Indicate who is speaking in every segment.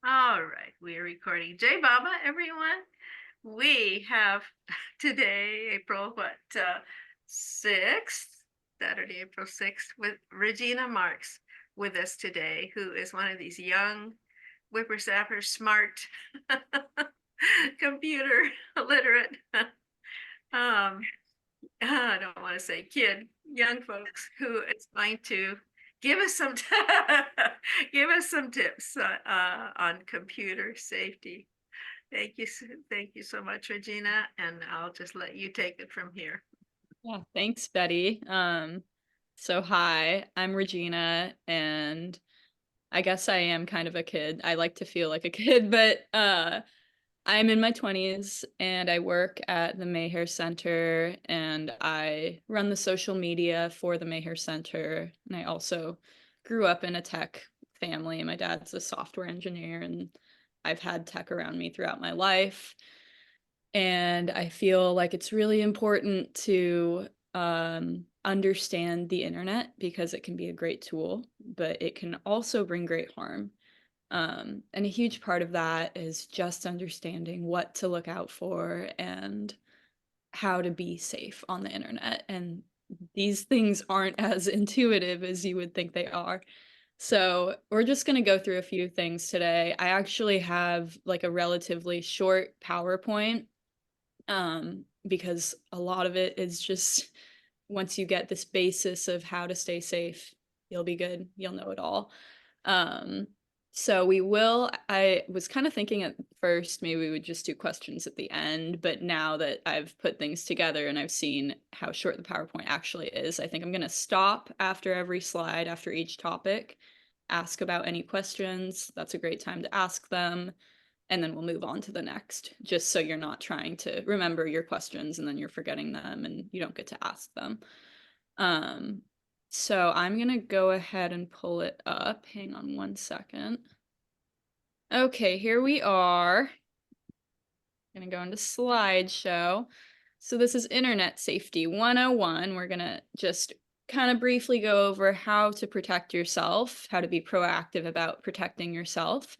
Speaker 1: All right, we are recording. Jay Baba, everyone. We have today, April, 6th, Saturday, April 6th, with Regina Marks with us today, who is one of these young whippersnappers, smart, computer literate, um, I don't want to say kid, young folks who is going to give us some give us some tips on computer safety. Thank you so much, Regina, and I'll just let you take it from here.
Speaker 2: Yeah, thanks, Betty. So hi, I'm Regina, and I guess I am kind of a kid. I like to feel like a kid, but I'm in my 20s and I work at the Mayher Center and I run the social media for the Mayher Center. And I also grew up in a tech family. My dad's a software engineer and I've had tech around me throughout my life. And I feel like it's really important to understand the internet because it can be a great tool, but it can also bring great harm. And a huge part of that is just understanding what to look out for and how to be safe on the internet. And these things aren't as intuitive as you would think they are. So we're just going to go through a few things today. I actually have like a relatively short PowerPoint because a lot of it is just once you get this basis of how to stay safe, you'll be good. You'll know it all. Um, I was kind of thinking at first maybe we would just do questions at the end, but now that I've put things together and I've seen how short the PowerPoint actually is, I think I'm going to stop after every slide, after each topic, ask about any questions. That's a great time to ask them and then we'll move on to the next, just so you're not trying to remember your questions and then you're forgetting them and you don't get to ask them. Um, so I'm gonna go ahead and pull it up. Hang on one second. Okay, here we are. Gonna go into slideshow. So this is Internet Safety 101. We're gonna just kind of briefly go over how to protect yourself, how to be proactive about protecting yourself,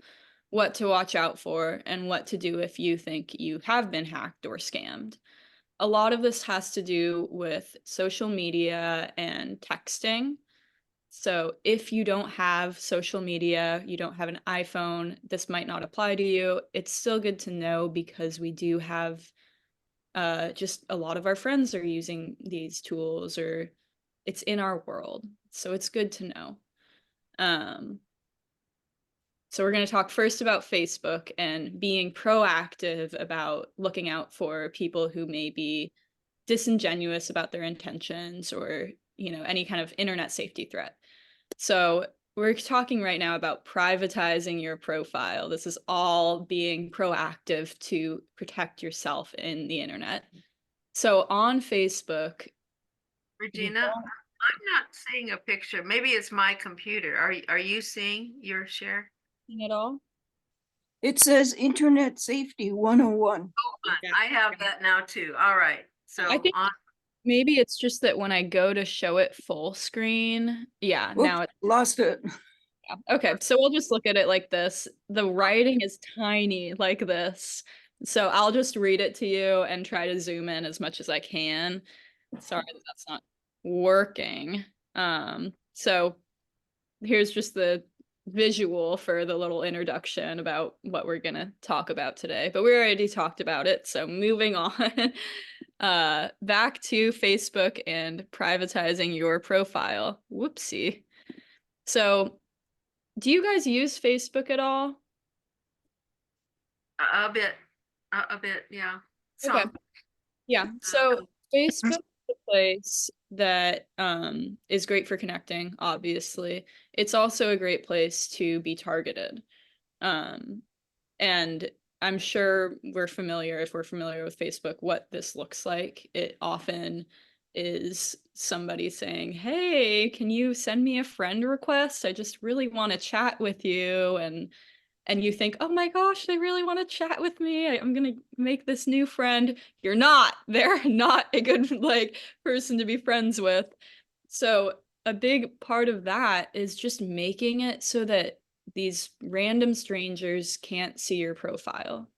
Speaker 2: what to watch out for, and what to do if you think you have been hacked or scammed. A lot of this has to do with social media and texting. So if you don't have social media, you don't have an iPhone, this might not apply to you. It's still good to know because we do have just a lot of our friends are using these tools or it's in our world. So it's good to know. Um, so we're going to talk first about Facebook and being proactive about looking out for people who may be disingenuous about their intentions or, any kind of internet safety threat. So we're talking right now about privatizing your profile. This is all being proactive to protect yourself in the internet. So on Facebook,
Speaker 1: Regina, I'm not seeing a picture. Maybe it's my computer. Are you seeing your share?
Speaker 2: at all?
Speaker 3: It says Internet Safety 101.
Speaker 2: Okay.
Speaker 1: I have that now too. All right.
Speaker 2: I think maybe it's just that when I go to show it full screen, yeah,
Speaker 3: Oops,
Speaker 2: now
Speaker 3: lost it.
Speaker 2: yeah. Okay, so we'll just look at it like this. The writing is tiny like this. So I'll just read it to you and try to zoom in as much as I can. Sorry that that's not working. So here's just the visual for the little introduction about what we're gonna talk about today. But we already talked about it, so moving on. Back to Facebook and privatizing your profile. Whoopsie. So do you guys use Facebook at all?
Speaker 1: a bit, a bit, yeah.
Speaker 2: Okay.
Speaker 1: Some.
Speaker 2: Yeah. So Facebook is a place that is great for connecting, obviously. It's also a great place to be targeted. Um, and I'm sure if we're familiar with Facebook, what this looks like. It often is somebody saying, "Hey, can you send me a friend request? I just really want to chat with you." And you think, "Oh my gosh, they really want to chat with me. I'm gonna make this new friend." You're not. They're not a good like person to be friends with. So a big part of that is just making it so that these random strangers can't see your profile.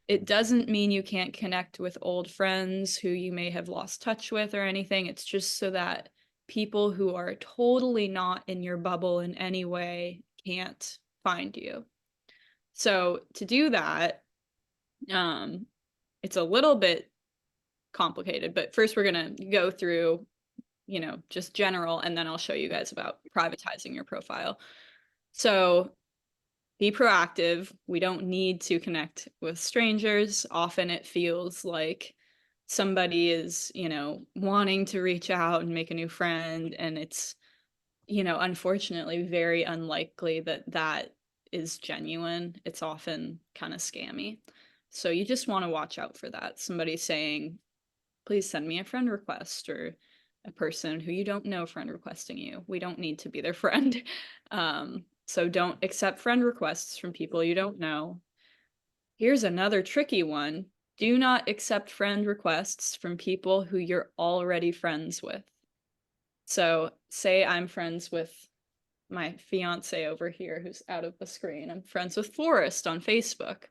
Speaker 2: It doesn't mean you can't connect with old friends who you may have lost touch with or anything. It's just so that people who are totally not in your bubble in any way can't find you. So to do that, it's a little bit complicated, but first we're going to go through, you know, just general, and then I'll show you guys about privatizing your profile. So be proactive. We don't need to connect with strangers. Often it feels like somebody is, you know, wanting to reach out and make a new friend, and it's, you know, unfortunately very unlikely that that is genuine. It's often kind of scammy. So you just want to watch out for that. Somebody saying, please send me a friend request, or a person who you don't know friend requesting you. We don't need to be their friend. So don't accept friend requests from people you don't know. Here's another tricky one. Do not accept friend requests from people who you're already friends with. So say I'm friends with my fiance over here who's out of the screen. I'm friends with Forrest on Facebook,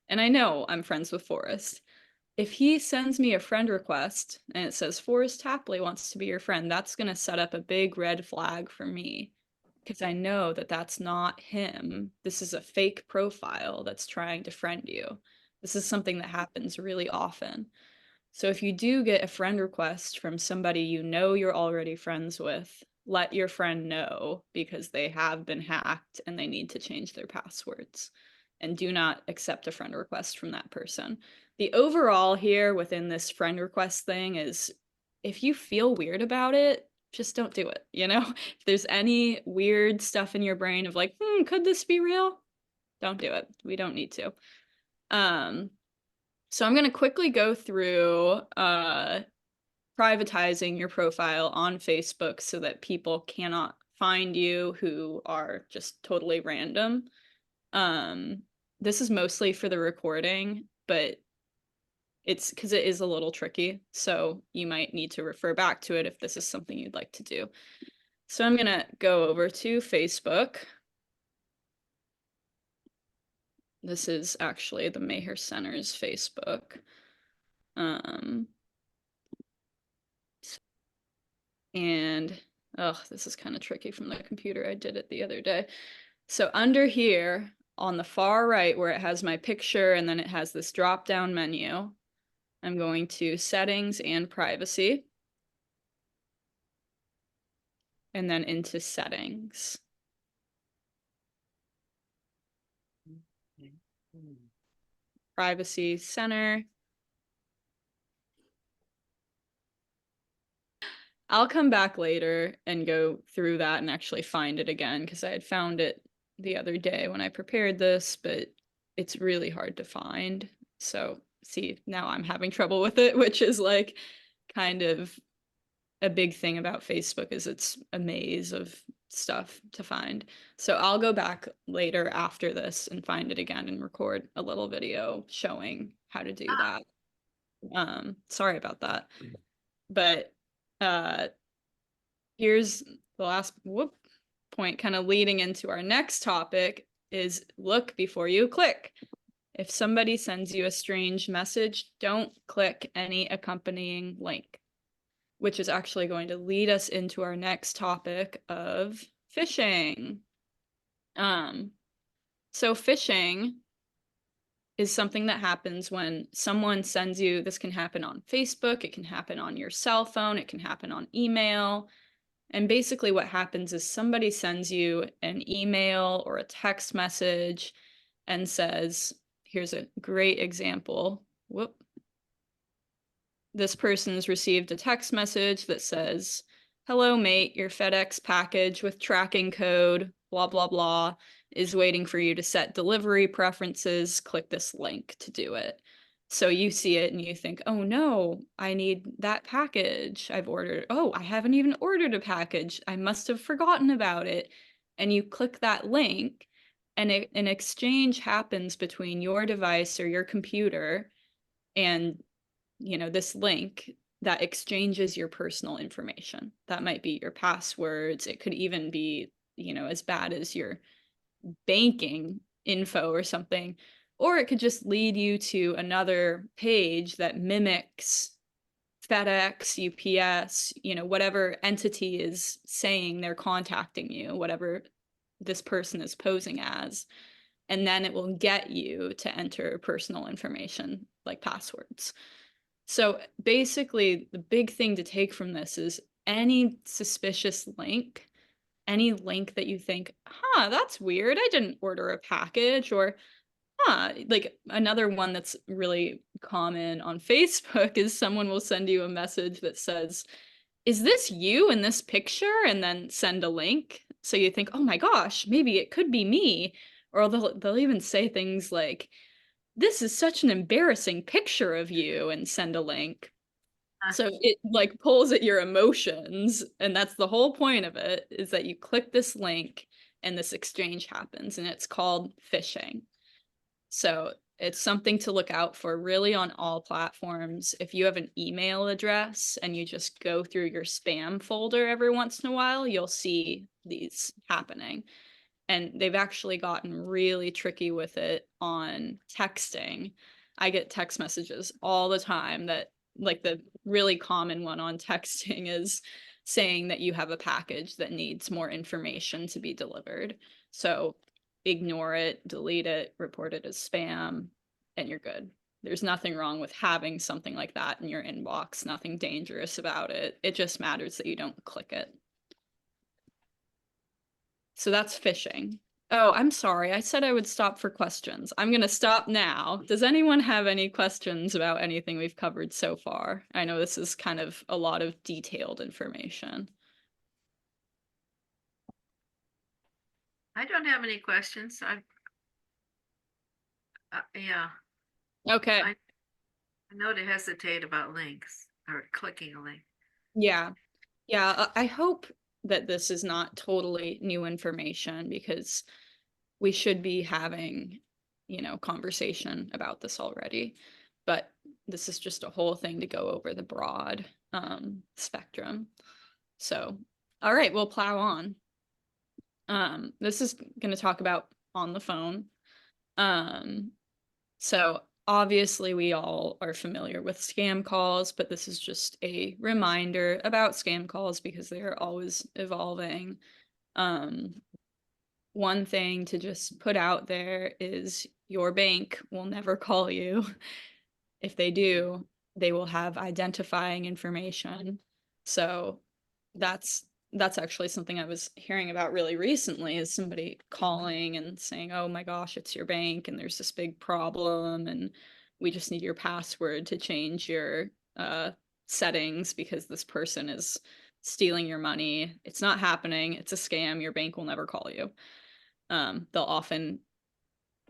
Speaker 2: and I know I'm friends with Forrest. If he sends me a friend request and it says Forrest Tapley wants to be your friend, that's going to set up a big red flag for me, because I know that that's not him. This is a fake profile that's trying to friend you. This is something that happens really often. So if you do get a friend request from somebody you know you're already friends with, let your friend know, because they have been hacked and they need to change their passwords. And do not accept a friend request from that person. The overall here within this friend request thing is, if you feel weird about it, just don't do it. You know, if there's any weird stuff in your brain of like, could this be real? Don't do it. We don't need to. So I'm going to quickly go through privatizing your profile on Facebook so that people cannot find you who are just totally random. This is mostly for the recording, but it's because it is a little tricky, so you might need to refer back to it if this is something you'd like to do. So I'm gonna go over to Facebook. This is actually the Mayher Center's Facebook. And oh, this is kind of tricky from the computer. I did it the other day. So under here on the far right, where it has my picture and then it has this drop down menu, I'm going to settings and privacy, and then into settings. Privacy center. I'll come back later and go through that and actually find it again, because I had found it the other day when I prepared this, but it's really hard to find. So see, now I'm having trouble with it, which is like kind of a big thing about Facebook, is it's a maze of stuff to find. So I'll go back later after this and find it again and record a little video showing how to do that. Sorry about that. But here's the last point, kind of leading into our next topic, is look before you click. If somebody sends you a strange message, don't click any accompanying link, which is actually going to lead us into our next topic of phishing. So phishing is something that happens when someone sends you, this can happen on Facebook, it can happen on your cell phone, it can happen on email. And basically what happens is somebody sends you an email or a text message and says, here's a great example. Whoop. This person's received a text message that says, hello, mate, your FedEx package with tracking code, blah, blah, blah, is waiting for you to set delivery preferences. Click this link to do it. So you see it and you think, oh no, I need that package. I've ordered, oh, I haven't even ordered a package. I must have forgotten about it. And you click that link, and an exchange happens between your device or your computer and, you know, this link that exchanges your personal information. That might be your passwords. It could even be, you know, as bad as your banking info or something, or it could just lead you to another page that mimics FedEx, UPS, whatever entity is saying they're contacting you, whatever this person is posing as. And then it will get you to enter personal information like passwords. So basically, the big thing to take from this is any suspicious link, any link that you think, that's weird, I didn't order a package, or like another one that's really common on Facebook is someone will send you a message that says, is this you in this picture? And then send a link. So you think, oh my gosh, maybe it could be me. Or they'll even say things like, this is such an embarrassing picture of you, and send a link. So it like pulls at your emotions, and that's the whole point of it, is that you click this link and this exchange happens, and it's called phishing. So it's something to look out for really on all platforms. If you have an email address and you just go through your spam folder every once in a while, you'll see these happening. And they've actually gotten really tricky with it on texting. I get text messages all the time that, like, the really common one on texting is saying that you have a package that needs more information to be delivered. So ignore it, delete it, report it as spam, and you're good. There's nothing wrong with having something like that in your inbox, nothing dangerous about it. It just matters that you don't click it. So that's phishing. Oh, I'm sorry. I said I would stop for questions. I'm going to stop now. Does anyone have any questions about anything we've covered so far? I know this is kind of a lot of detailed information.
Speaker 1: I don't have any questions. Yeah,
Speaker 2: Okay.
Speaker 1: I know to hesitate about links or clicking a link.
Speaker 2: Yeah. Yeah. I hope that this is not totally new information, because we should be having, conversation about this already. But this is just a whole thing to go over the broad spectrum. So, all right, we'll plow on. This is going to talk about on the phone. So obviously we all are familiar with scam calls, but this is just a reminder about scam calls because they are always evolving. One thing to just put out there is your bank will never call you. If they do, they will have identifying information. So that's actually something I was hearing about really recently, is somebody calling and saying, oh my gosh, it's your bank and there's this big problem and we just need your password to change your settings because this person is stealing your money. It's not happening. It's a scam. Your bank will never call you. They'll often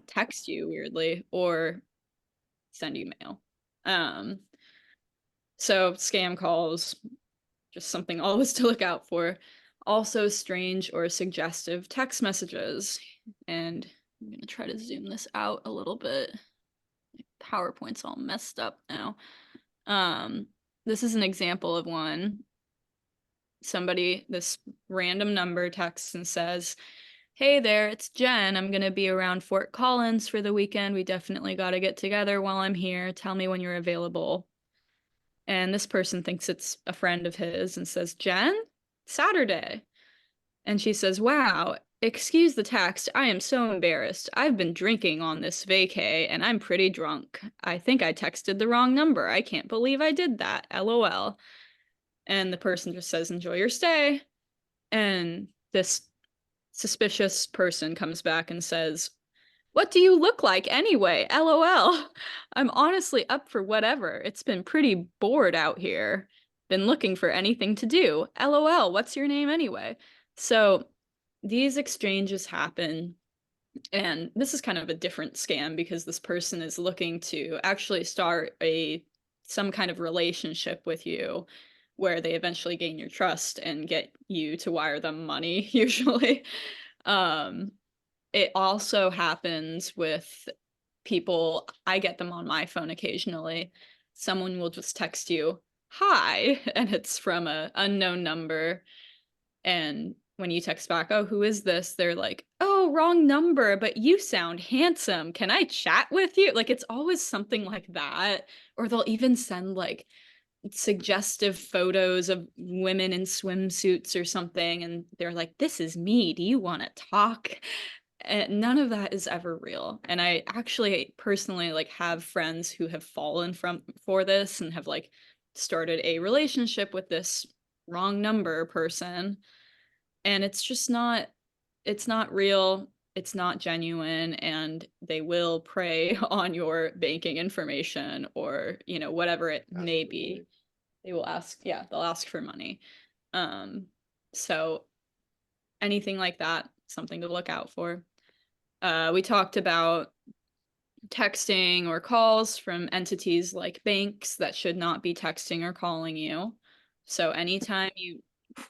Speaker 2: text you weirdly or send you mail. So scam calls, just something always to look out for. Also strange or suggestive text messages. And I'm going to try to zoom this out a little bit. PowerPoint's all messed up now. This is an example of one. This random number texts and says, hey there, it's Jen. I'm going to be around Fort Collins for the weekend. We definitely got to get together while I'm here. Tell me when you're available. And this person thinks it's a friend of his and says, Jen, Saturday. And she says, wow, excuse the text. I am so embarrassed. I've been drinking on this vacay and I'm pretty drunk. I think I texted the wrong number. I can't believe I did that. LOL. And the person just says, enjoy your stay. And this suspicious person comes back and says, what do you look like anyway? LOL. I'm honestly up for whatever. It's been pretty bored out here. Been looking for anything to do. LOL. What's your name anyway? So these exchanges happen. And this is kind of a different scam because this person is looking to actually start some kind of relationship with you where they eventually gain your trust and get you to wire them money, usually. It also happens with people. I get them on my phone occasionally. Someone will just text you, hi, and it's from an unknown number. And when you text back, oh, who is this? They're like, oh, oh, wrong number, but you sound handsome. Can I chat with you? Like, it's always something like that. Or they'll even send like suggestive photos of women in swimsuits or something. And they're like, this is me. Do you want to talk? And none of that is ever real. And I actually personally like have friends who have fallen from for this and have like started a relationship with this wrong number person. And it's not real, it's not genuine, and they will prey on your banking information or, you know, whatever it may be. They will ask, yeah, they'll ask for money. So anything like that, something to look out for. We talked about texting or calls from entities like banks that should not be texting or calling you. So anytime you,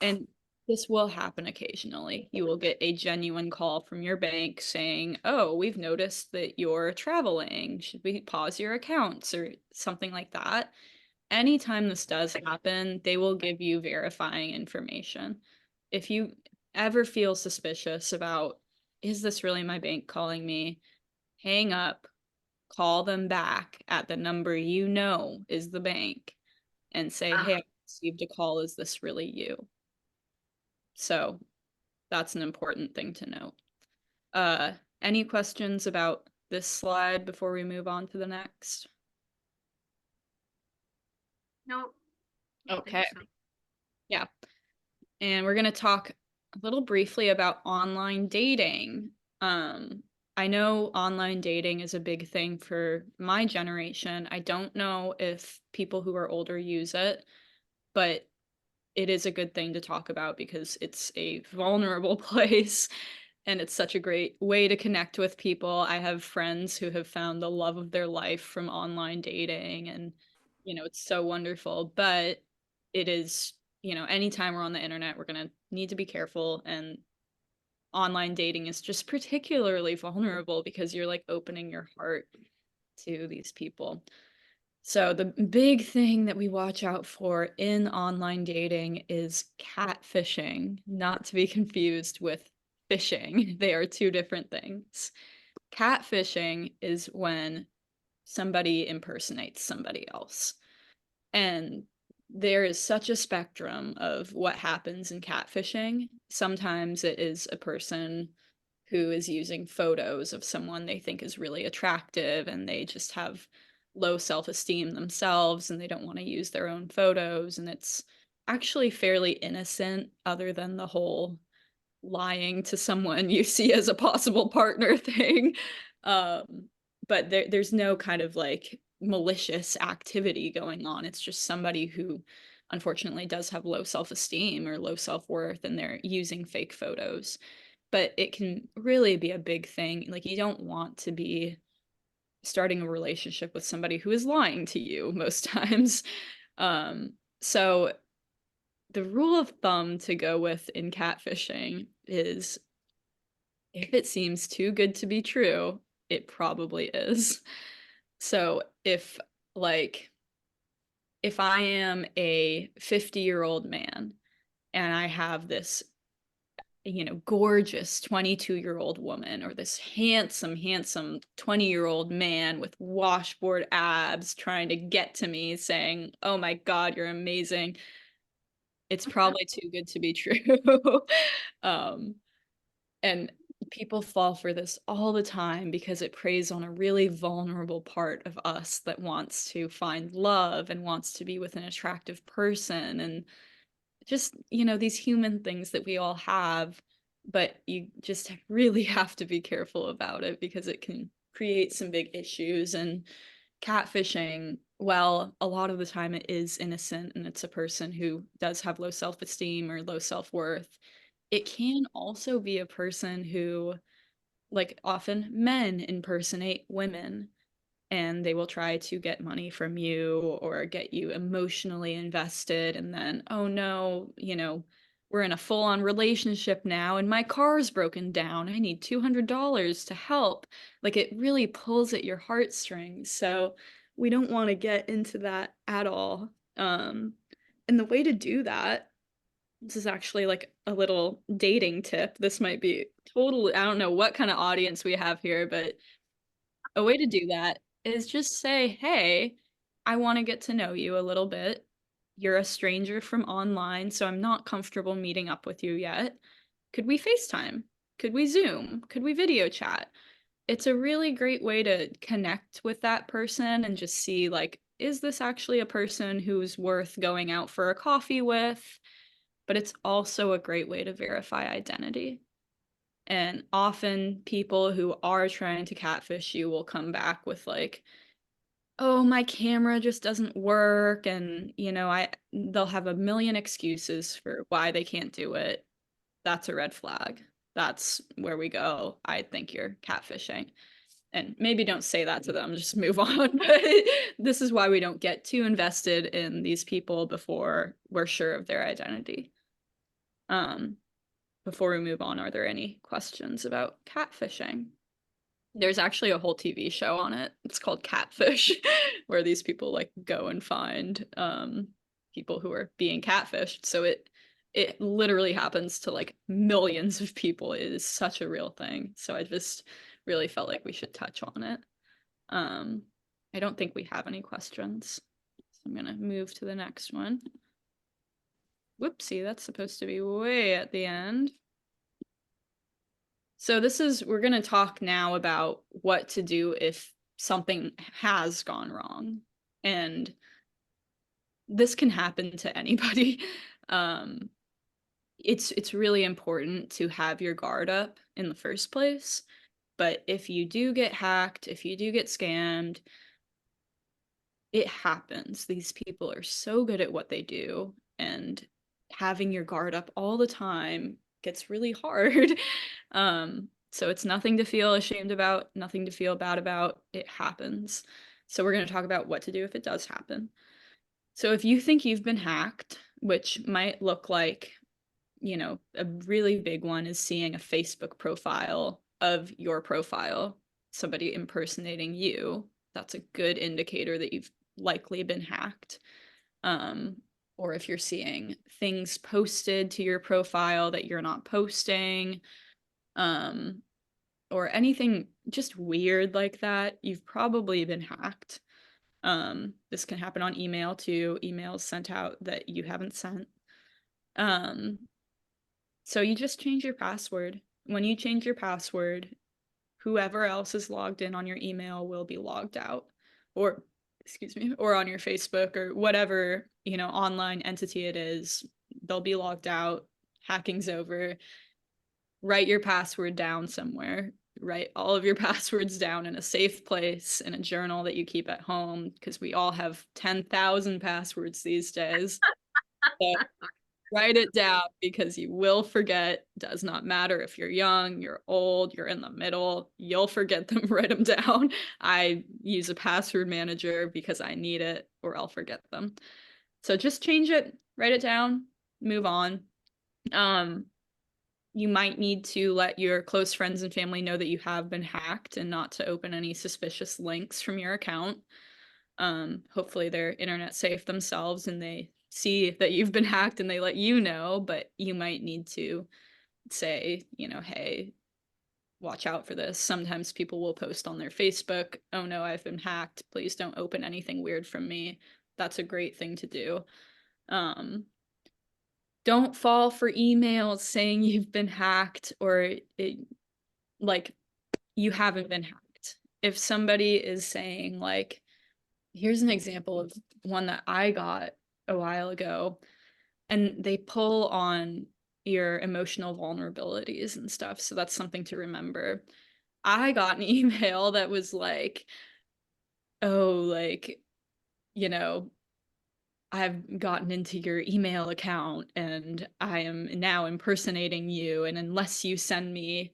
Speaker 2: and this will happen occasionally, you will get a genuine call from your bank saying, oh, we've noticed that you're traveling. Should we pause your accounts or something like that? Anytime this does happen, they will give you verifying information. If you ever feel suspicious about, is this really my bank calling me? Hang up, call them back at the number you know is the bank and say, hey, I received a call. Is this really you? So that's an important thing to note. Any questions about this slide before we move on to the next?
Speaker 1: No. I don't think
Speaker 2: Okay.
Speaker 1: so.
Speaker 2: Yeah. And we're going to talk a little briefly about online dating. I know online dating is a big thing for my generation. I don't know if people who are older use it, but it is a good thing to talk about because it's a vulnerable place and it's such a great way to connect with people. I have friends who have found the love of their life from online dating, and you know, it's so wonderful, but it is, you know, anytime we're on the internet, we're going to need to be careful, and online dating is just particularly vulnerable because you're like opening your heart to these people. So the big thing that we watch out for in online dating is catfishing, not to be confused with phishing. They are two different things. Catfishing is when somebody impersonates somebody else. And there is such a spectrum of what happens in catfishing. Sometimes it is a person who is using photos of someone they think is really attractive and they just have low self-esteem themselves and they don't want to use their own photos, and it's actually fairly innocent other than the whole lying to someone you see as a possible partner thing. But there's no kind of like malicious activity going on. It's just somebody who unfortunately does have low self-esteem or low self-worth and they're using fake photos. But it can really be a big thing. Like, you don't want to be starting a relationship with somebody who is lying to you most times. So the rule of thumb to go with in catfishing is if it seems too good to be true, it probably is. So like, if I am a 50-year-old man and I have this, you know, gorgeous 22-year-old woman or this handsome 20-year-old man with washboard abs trying to get to me saying, oh my God, you're amazing, it's probably too good to be true. um, and people fall for this all the time because it preys on a really vulnerable part of us that wants to find love and wants to be with an attractive person, and just, you know, these human things that we all have, but you just really have to be careful about it because it can create some big issues. And catfishing, well, a lot of the time it is innocent and it's a person who does have low self-esteem or low self-worth. It can also be a person who, like, often men impersonate women and they will try to get money from you or get you emotionally invested, and then, oh no, you know, we're in a full-on relationship now and my car's broken down, I need $200 to help. Like, it really pulls at your heartstrings, so we don't want to get into that at all. And the way to do that This is actually like a little dating tip. This might be totally, I don't know what kind of audience we have here, but a way to do that is just say, hey, I want to get to know you a little bit. You're a stranger from online, so I'm not comfortable meeting up with you yet. Could we FaceTime? Could we Zoom? Could we video chat? It's a really great way to connect with that person and just see, like, is this actually a person who's worth going out for a coffee with? But it's also a great way to verify identity. And often people who are trying to catfish you will come back with like, oh, my camera just doesn't work. And, they'll have a million excuses for why they can't do it. That's a red flag. That's where we go. I think you're catfishing. And maybe don't say that to them, just move on. But this is why we don't get too invested in these people before we're sure of their identity. Before we move on, are there any questions about catfishing? There's actually a whole TV show on it. It's called Catfish, where these people like go and find people who are being catfished. So it literally happens to like millions of people. It is such a real thing. So I just really felt like we should touch on it. I don't think we have any questions. So I'm gonna move to the next one. Whoopsie, that's supposed to be way at the end. So we're going to talk now about what to do if something has gone wrong. And this can happen to anybody. It's really important to have your guard up in the first place. But if you do get hacked, if you do get scammed, it happens. These people are so good at what they do, and having your guard up all the time gets really hard. So it's nothing to feel ashamed about, nothing to feel bad about. It happens. So we're going to talk about what to do if it does happen. So if you think you've been hacked, which might look like, a really big one is seeing a Facebook profile of your profile, somebody impersonating you. That's a good indicator that you've likely been hacked. Or if you're seeing things posted to your profile that you're not posting, or anything just weird like that, you've probably been hacked. This can happen on email too, emails sent out that you haven't sent. So you just change your password. When you change your password, whoever else is logged in on your email will be logged out, or or on your Facebook or whatever, online entity it is, they'll be logged out. Hacking's over. Write your password down somewhere. Write all of your passwords down in a safe place, in a journal that you keep at home, because we all have 10,000 passwords these days. So write it down, because you will forget. Does not matter if you're young, you're old, you're in the middle, you'll forget them. Write them down. I use a password manager because I need it, or I'll forget them. So just change it, write it down, move on. You might need to let your close friends and family know that you have been hacked and not to open any suspicious links from your account. Hopefully they're internet safe themselves and they see that you've been hacked and they let you know, but you might need to say, hey, watch out for this. Sometimes people will post on their Facebook, oh no, I've been hacked. Please don't open anything weird from me. That's a great thing to do. Don't fall for emails saying you've been hacked or you haven't been hacked. If somebody is saying like, here's an example of one that I got a while ago, and they pull on your emotional vulnerabilities and stuff. So that's something to remember. I got an email that was like, oh, like, I've gotten into your email account and I am now impersonating you. And unless you send me,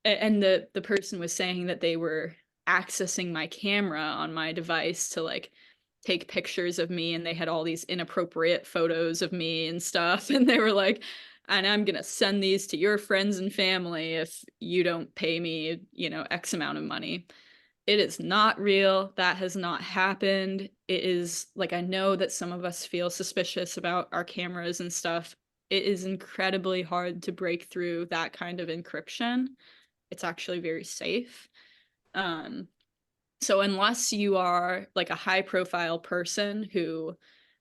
Speaker 2: and the person was saying that they were accessing my camera on my device to like take pictures of me, and they had all these inappropriate photos of me and stuff. And they were like, and I'm going to send these to your friends and family if you don't pay me, X amount of money. It is not real. That has not happened. It is like, I know that some of us feel suspicious about our cameras and stuff. it is incredibly hard to break through that kind of encryption. It's actually very safe. So unless you are like a high profile person who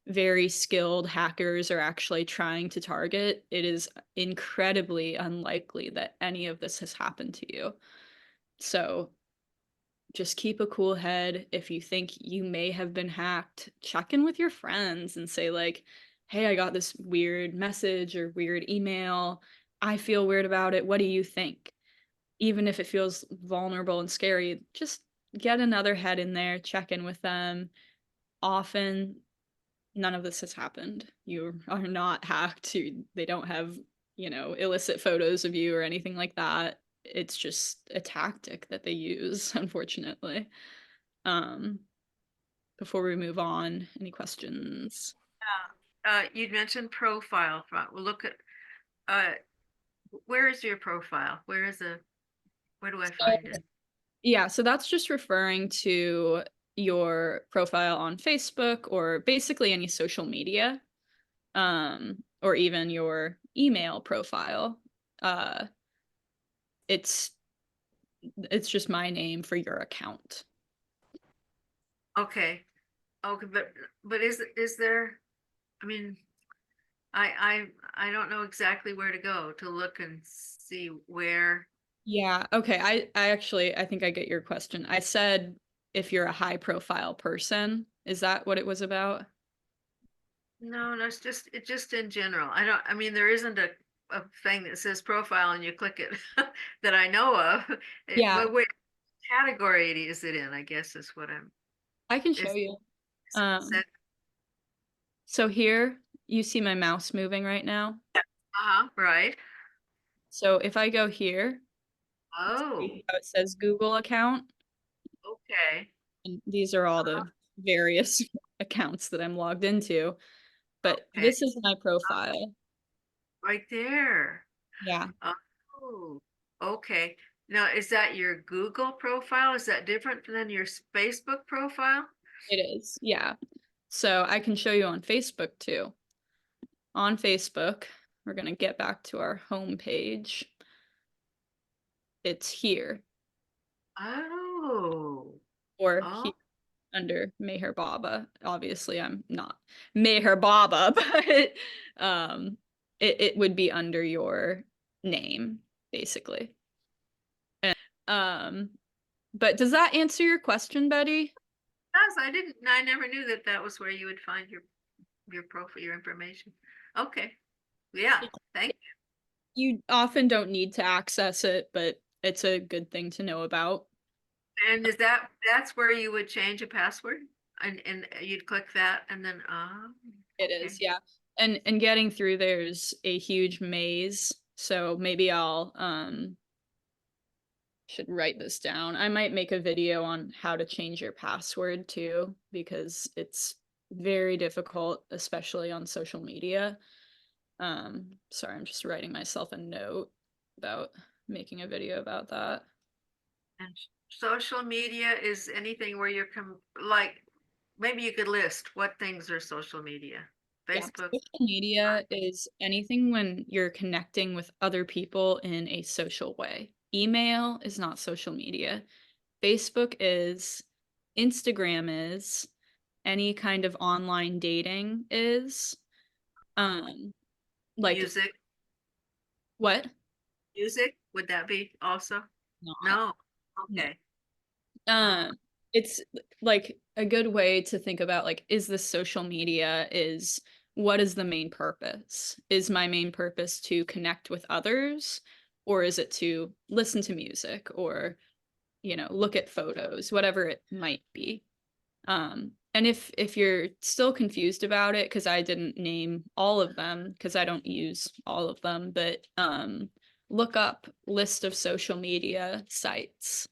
Speaker 2: very skilled hackers are actually trying to target, it is incredibly unlikely that any of this has happened to you. So just keep a cool head. If you think you may have been hacked, check in with your friends and say like, hey, I got this weird message or weird email. I feel weird about it. What do you think? Even if it feels vulnerable and scary, just get another head in there, check in with them. Often, none of this has happened. You are not hacked. They don't have, illicit photos of you or anything like that. It's just a tactic that they use, unfortunately. Um, Before we move on, any questions?
Speaker 1: You'd mentioned profile. We'll look at, where is your profile? Where do I find it?
Speaker 2: Yeah, so that's just referring to your profile on Facebook or basically any social media, or even your email profile. Uh, it's it's just my name for your account.
Speaker 1: Okay, okay, but is there, I mean, I don't know exactly where to go to look and see where.
Speaker 2: Yeah, okay. I think I get your question. I said if you're a high profile person, is that what it was about?
Speaker 1: No, it's just in general. I mean, there isn't a thing that says profile and you click it that I know of.
Speaker 2: Yeah,
Speaker 1: But what category is it in, I guess is what I'm,
Speaker 2: I can show
Speaker 1: is,
Speaker 2: you.
Speaker 1: is it set?
Speaker 2: So here you see my mouse moving right now.
Speaker 1: Uh-huh, right.
Speaker 2: So if I go here,
Speaker 1: Oh,
Speaker 2: see how it says Google account,
Speaker 1: okay,
Speaker 2: and these are all the various accounts that I'm logged into, but
Speaker 1: okay,
Speaker 2: this is my profile.
Speaker 1: right there.
Speaker 2: Yeah,
Speaker 1: Oh, okay. Now, is that your Google profile? Is that different than your Facebook profile?
Speaker 2: it is. Yeah. So I can show you on Facebook too. On Facebook, we're going to get back to our home page. It's here
Speaker 1: Oh,
Speaker 2: or
Speaker 1: oh,
Speaker 2: here under Meher Baba. Obviously, I'm not Meher Baba, but it would be under your name, basically. Um, but does that answer your question, Betty?
Speaker 1: yes, I never knew that that was where you would find your profile, your information. Okay, yeah, thank
Speaker 2: You often don't need to access it, but it's a good thing to know about.
Speaker 1: you. And that's where you would change a password? And you'd click that and then,
Speaker 2: It is,
Speaker 1: okay.
Speaker 2: yeah. And getting through there's a huge maze. So maybe I'll should write this down. I might make a video on how to change your password too, because it's very difficult, especially on social media. Sorry, I'm just writing myself a note about making a video about that.
Speaker 1: And social media is anything where you're like, maybe you could list what things are social media.
Speaker 2: Yeah,
Speaker 1: Facebook.
Speaker 2: social media is anything when you're connecting with other people in a social way. Email is not social media. Facebook is, Instagram is, any kind of online dating is. Um, like
Speaker 1: Music,
Speaker 2: what?
Speaker 1: would that be also?
Speaker 2: Not.
Speaker 1: No,
Speaker 2: No.
Speaker 1: okay. Oh,
Speaker 2: Um, it's like a good way to think about like, is this social media is what is the main purpose? Is my main purpose to connect with others, or is it to listen to music or, look at photos, whatever it might be? And if you're still confused about it, because I didn't name all of them, because I don't use all of them, but look up list of social media sites,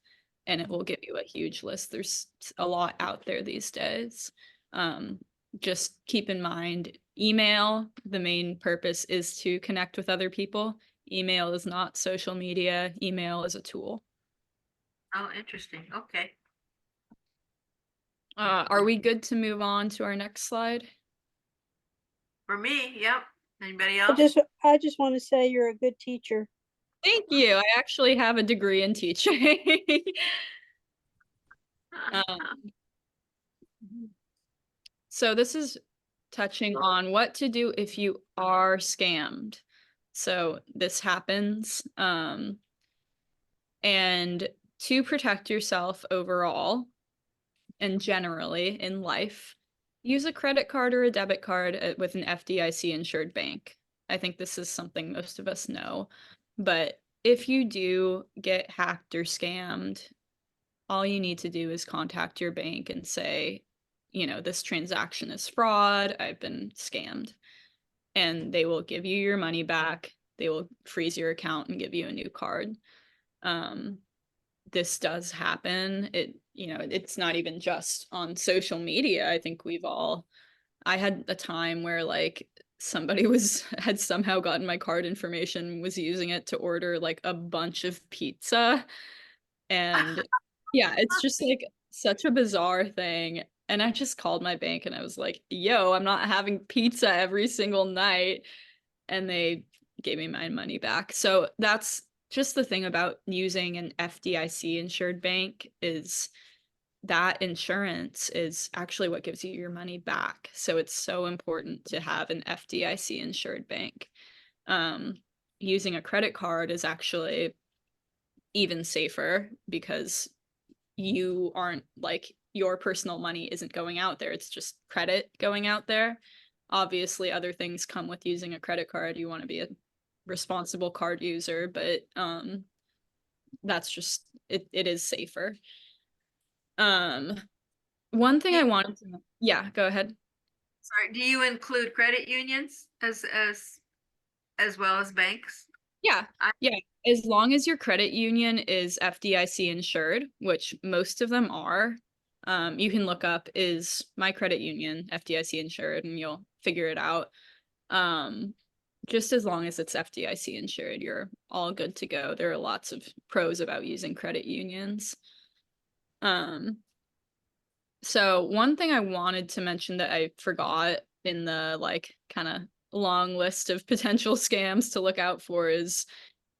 Speaker 2: and it will give you a huge list. There's a lot out there these days. Um, just keep in mind, email, the main purpose is to connect with other people. Email is not social media. Email is a tool.
Speaker 1: oh, interesting. Okay.
Speaker 2: Are we good to move on to our next slide?
Speaker 1: For me, yep. Anybody
Speaker 4: I
Speaker 1: else?
Speaker 4: just want to say you're a good teacher.
Speaker 2: Thank you. I actually have a degree in teaching. So this is touching on what to do if you are scammed. So this happens. And to protect yourself overall and generally in life, use a credit card or a debit card with an FDIC insured bank. I think this is something most of us know. But if you do get hacked or scammed, all you need to do is contact your bank and say, this transaction is fraud. I've been scammed. And they will give you your money back. They will freeze your account and give you a new card. This does happen. It's not even just on social media. I think I had a time where like somebody had somehow gotten my card information, was using it to order like a bunch of pizza. And yeah, it's just like such a bizarre thing. And I just called my bank and I was like, yo, I'm not having pizza every single night. And they gave me my money back. So that's just the thing about using an FDIC insured bank, is that insurance is actually what gives you your money back. So it's so important to have an FDIC insured bank. Using a credit card is actually even safer because you aren't like, your personal money isn't going out there. It's just credit going out there. Obviously, other things come with using a credit card. You want to be a responsible card user, but that's just it is safer. One thing I wanted to, yeah, go ahead.
Speaker 1: Sorry, do you include credit unions as well as banks?
Speaker 2: Yeah. Yeah. As long as your credit union is FDIC insured, which most of them are, you can look up, is my credit union FDIC insured, and you'll figure it out. Just as long as it's FDIC insured, you're all good to go. There are lots of pros about using credit unions. So one thing I wanted to mention that I forgot in the like kind of long list of potential scams to look out for is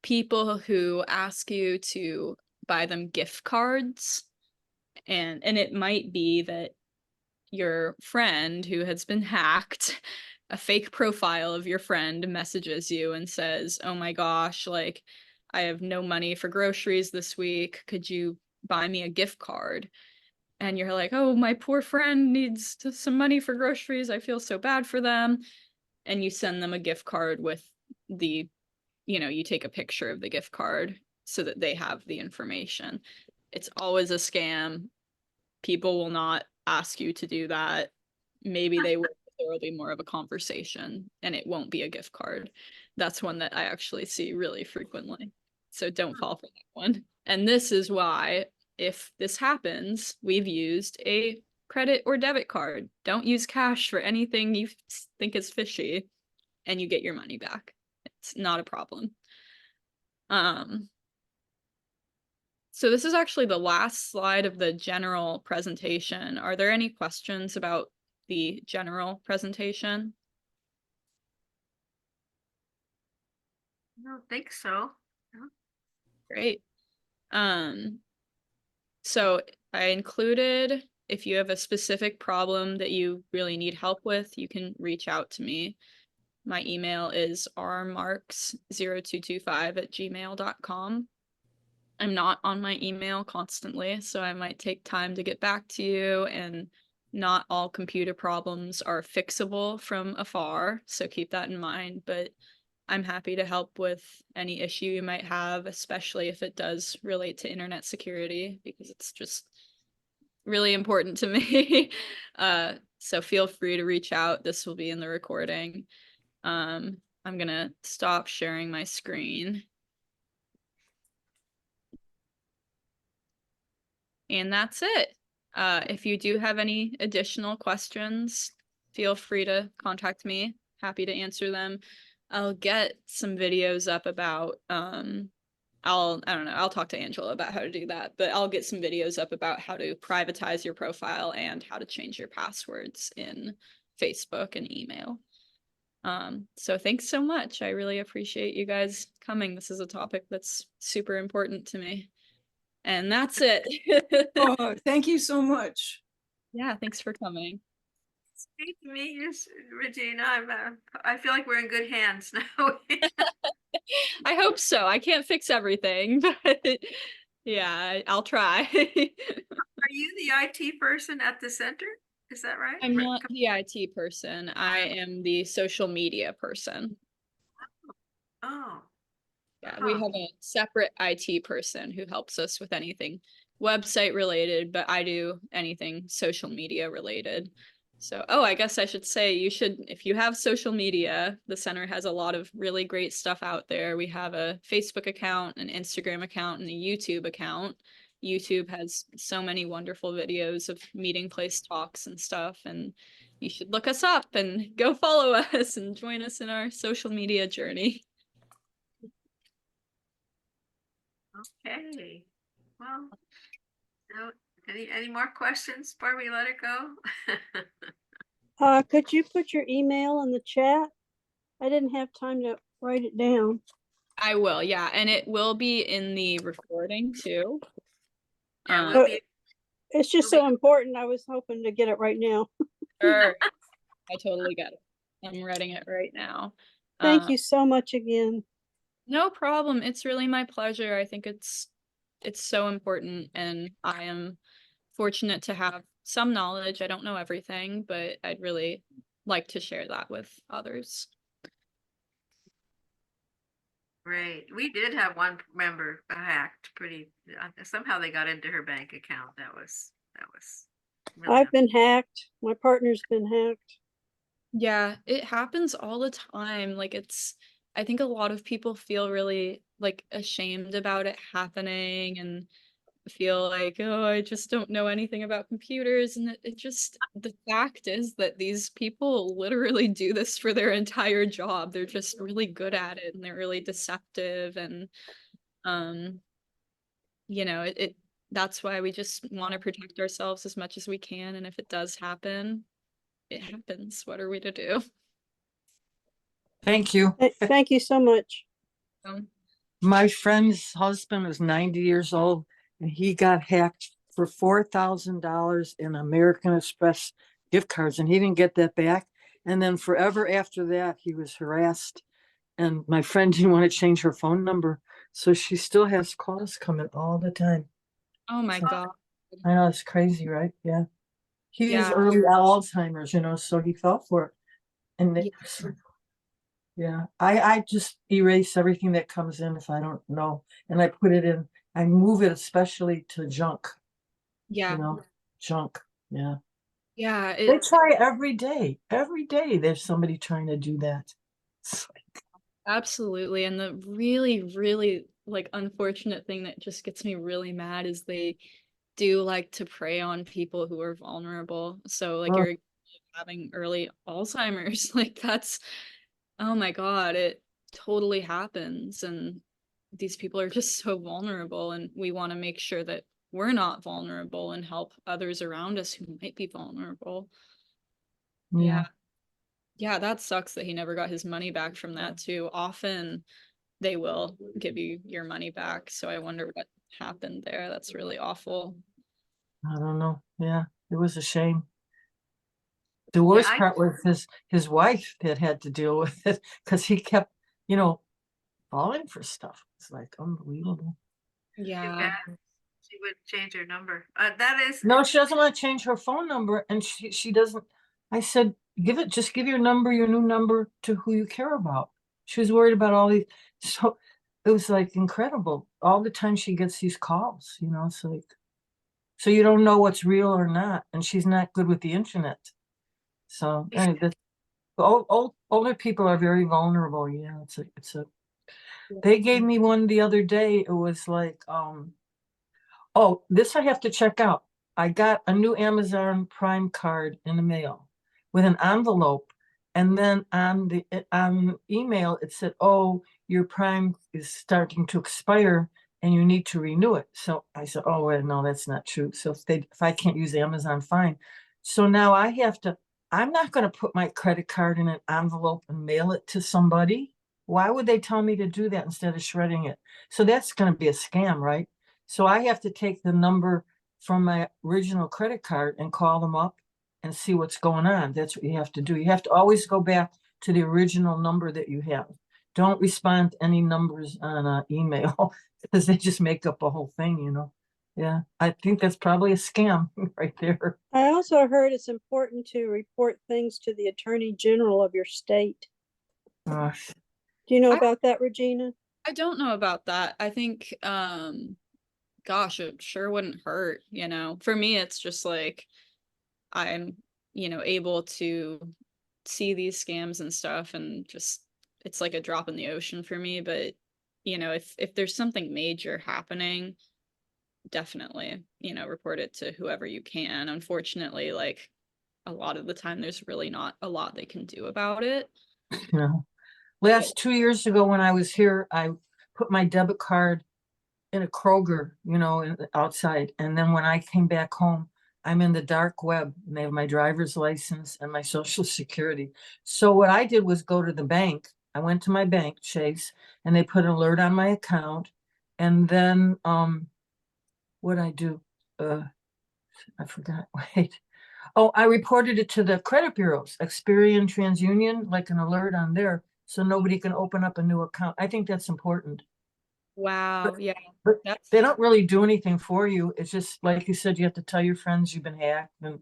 Speaker 2: people who ask you to buy them gift cards. And it might be that your friend who has been hacked, a fake profile of your friend messages you and says, oh my gosh, like I have no money for groceries this week. Could you buy me a gift card? And you're like, oh, my poor friend needs some money for groceries. I feel so bad for them. And you send them a gift card with you take a picture of the gift card so that they have the information. It's always a scam. People will not ask you to do that. Maybe they will, there will be more of a conversation and it won't be a gift card. That's one that I actually see really frequently. So don't fall for that one. And this is why, if this happens, we've used a credit or debit card. Don't use cash for anything you think is fishy, and you get your money back. It's not a problem. So this is actually the last slide of the general presentation. Are there any questions about the general presentation?
Speaker 1: I don't think so. No.
Speaker 2: Great. So I included, if you have a specific problem that you really need help with, you can reach out to me. My email is rmarks0225@gmail.com. I'm not on my email constantly, so I might take time to get back to you, and not all computer problems are fixable from afar, so keep that in mind. But I'm happy to help with any issue you might have, especially if it does relate to internet security, because it's just really important to me. So feel free to reach out. This will be in the recording. I'm gonna stop sharing my screen. And that's it. If you do have any additional questions, feel free to contact me. Happy to answer them. I'll get some videos up about, I don't know, I'll talk to Angela about how to do that, but I'll get some videos up about how to privatize your profile and how to change your passwords in Facebook and email. So thanks so much. I really appreciate you guys coming. This is a topic that's super important to me. And that's it.
Speaker 3: Oh, thank you so much.
Speaker 2: Yeah, thanks for coming.
Speaker 1: It's great to meet you, Regina. I feel like we're in good hands now.
Speaker 2: I hope so. I can't fix everything, but yeah, I'll try.
Speaker 1: Are you the IT person at the center? Is that right?
Speaker 2: I'm not the IT person. I am the social media person.
Speaker 1: Oh,
Speaker 2: Yeah, we
Speaker 1: oh,
Speaker 2: have a separate IT person who helps us with anything website related, but I do anything social media related. So, oh, I guess I should say you should, if you have social media, the center has a lot of really great stuff out there. We have a Facebook account, an Instagram account, and a YouTube account. YouTube has so many wonderful videos of meeting place talks and stuff, and you should look us up and go follow us and join us in our social media journey.
Speaker 1: okay. Well, so any more questions before we let it go?
Speaker 4: Could you put your email in the chat? I didn't have time to write it down.
Speaker 2: I will, yeah, and it will be in the recording too.
Speaker 1: Yeah,
Speaker 2: Um,
Speaker 1: we'll be,
Speaker 4: It's just
Speaker 1: we'll
Speaker 4: so important. I was hoping to get it right now.
Speaker 2: sure, I totally get it. I'm writing it right now.
Speaker 4: Thank you so much again.
Speaker 2: No problem. It's really my pleasure. I think it's so important, and I am fortunate to have some knowledge. I don't know everything, but I'd really like to share that with others.
Speaker 1: Great. We did have one member hacked pretty, somehow they got into her bank account. That was really,
Speaker 4: I've been hacked. My partner's been hacked.
Speaker 2: Yeah, it happens all the time. Like I think a lot of people feel really like ashamed about it happening and feel like, oh, I just don't know anything about computers. And it just, the fact is that these people literally do this for their entire job. They're just really good at it and they're really deceptive. And, um, that's why we just want to protect ourselves as much as we can. And if it does happen, it happens. What are we to do?
Speaker 5: Thank you.
Speaker 4: Thank you so much.
Speaker 2: Um,
Speaker 5: My friend's husband was 90 years old and he got hacked for $4,000 in American Express gift cards and he didn't get that back. And then forever after that, he was harassed. And my friend didn't want to change her phone number. So she still has calls coming all the time.
Speaker 2: oh my
Speaker 5: So-
Speaker 2: God.
Speaker 5: I know it's crazy, right? Yeah. He has
Speaker 2: Yeah.
Speaker 5: early Alzheimer's, so he fell for it. And
Speaker 2: Yeah.
Speaker 5: yeah, I just erase everything that comes in if I don't know. And I put it in, I move it especially to junk,
Speaker 2: Yeah.
Speaker 5: junk. Yeah.
Speaker 2: Yeah.
Speaker 5: They try every day. Every day there's somebody trying to do that.
Speaker 2: Absolutely. And the really, really like unfortunate thing that just gets me really mad is they do like to prey on people who are vulnerable. So like
Speaker 5: Oh.
Speaker 2: you're having early Alzheimer's, like that's, oh my God, it totally happens. And these people are just so vulnerable and we want to make sure that we're not vulnerable and help others around us who might be vulnerable. Yeah. Yeah, that sucks that he never got his money back from that too. Often they will give you your money back. So I wonder what happened there. That's really awful.
Speaker 5: I don't know. Yeah, it was a shame. The worst part was his wife that had to deal with it because he kept, falling for stuff. It's like unbelievable.
Speaker 2: Yeah.
Speaker 1: she would change her number. That is.
Speaker 5: No, she doesn't want to change her phone number, and she doesn't. I said, just give your number, your new number to who you care about. She was worried about all these. So it was like incredible. All the time she gets these calls, it's like, so you don't know what's real or not. And she's not good with the internet. So anyway, older people are very vulnerable. Yeah, they gave me one the other day. It was like, oh, this I have to check out. I got a new Amazon Prime card in the mail with an envelope. And then on email, it said, oh, your Prime is starting to expire and you need to renew it. So I said, oh, wait, no, that's not true. So if I can't use Amazon, fine. So now I have to I'm not going to put my credit card in an envelope and mail it to somebody. Why would they tell me to do that instead of shredding it? So that's going to be a scam, right? So I have to take the number from my original credit card and call them up and see what's going on. That's what you have to do. You have to always go back to the original number that you have. Don't respond to any numbers on an email because they just make up a whole thing, you know? Yeah, I think that's probably a scam right there.
Speaker 4: I also heard it's important to report things to the Attorney General of your state.
Speaker 5: Gosh.
Speaker 4: Do you know
Speaker 2: I-
Speaker 4: about that, Regina?
Speaker 2: I don't know about that. I think, gosh, it sure wouldn't hurt, For me, it's just like I'm, able to see these scams and stuff and just it's like a drop in the ocean for me. But, if there's something major happening, definitely, report it to whoever you can. Unfortunately, like a lot of the time there's really not a lot they can do about it.
Speaker 5: No. Last 2 years ago when I was here, I put my debit card in a Kroger, outside. And then when I came back home, I'm in the dark web and they have my driver's license and my social security. So what I did was go to the bank. I went to my bank, Chase, and they put an alert on my account. And then what I do? I forgot. Wait. Oh, I reported it to the credit bureaus, Experian, TransUnion, like an alert on there, so nobody can open up a new account. I think that's important.
Speaker 2: Wow. Yeah.
Speaker 5: But
Speaker 2: That's
Speaker 5: they don't really do anything for you. It's just like you said, you have to tell your friends you've been hacked and,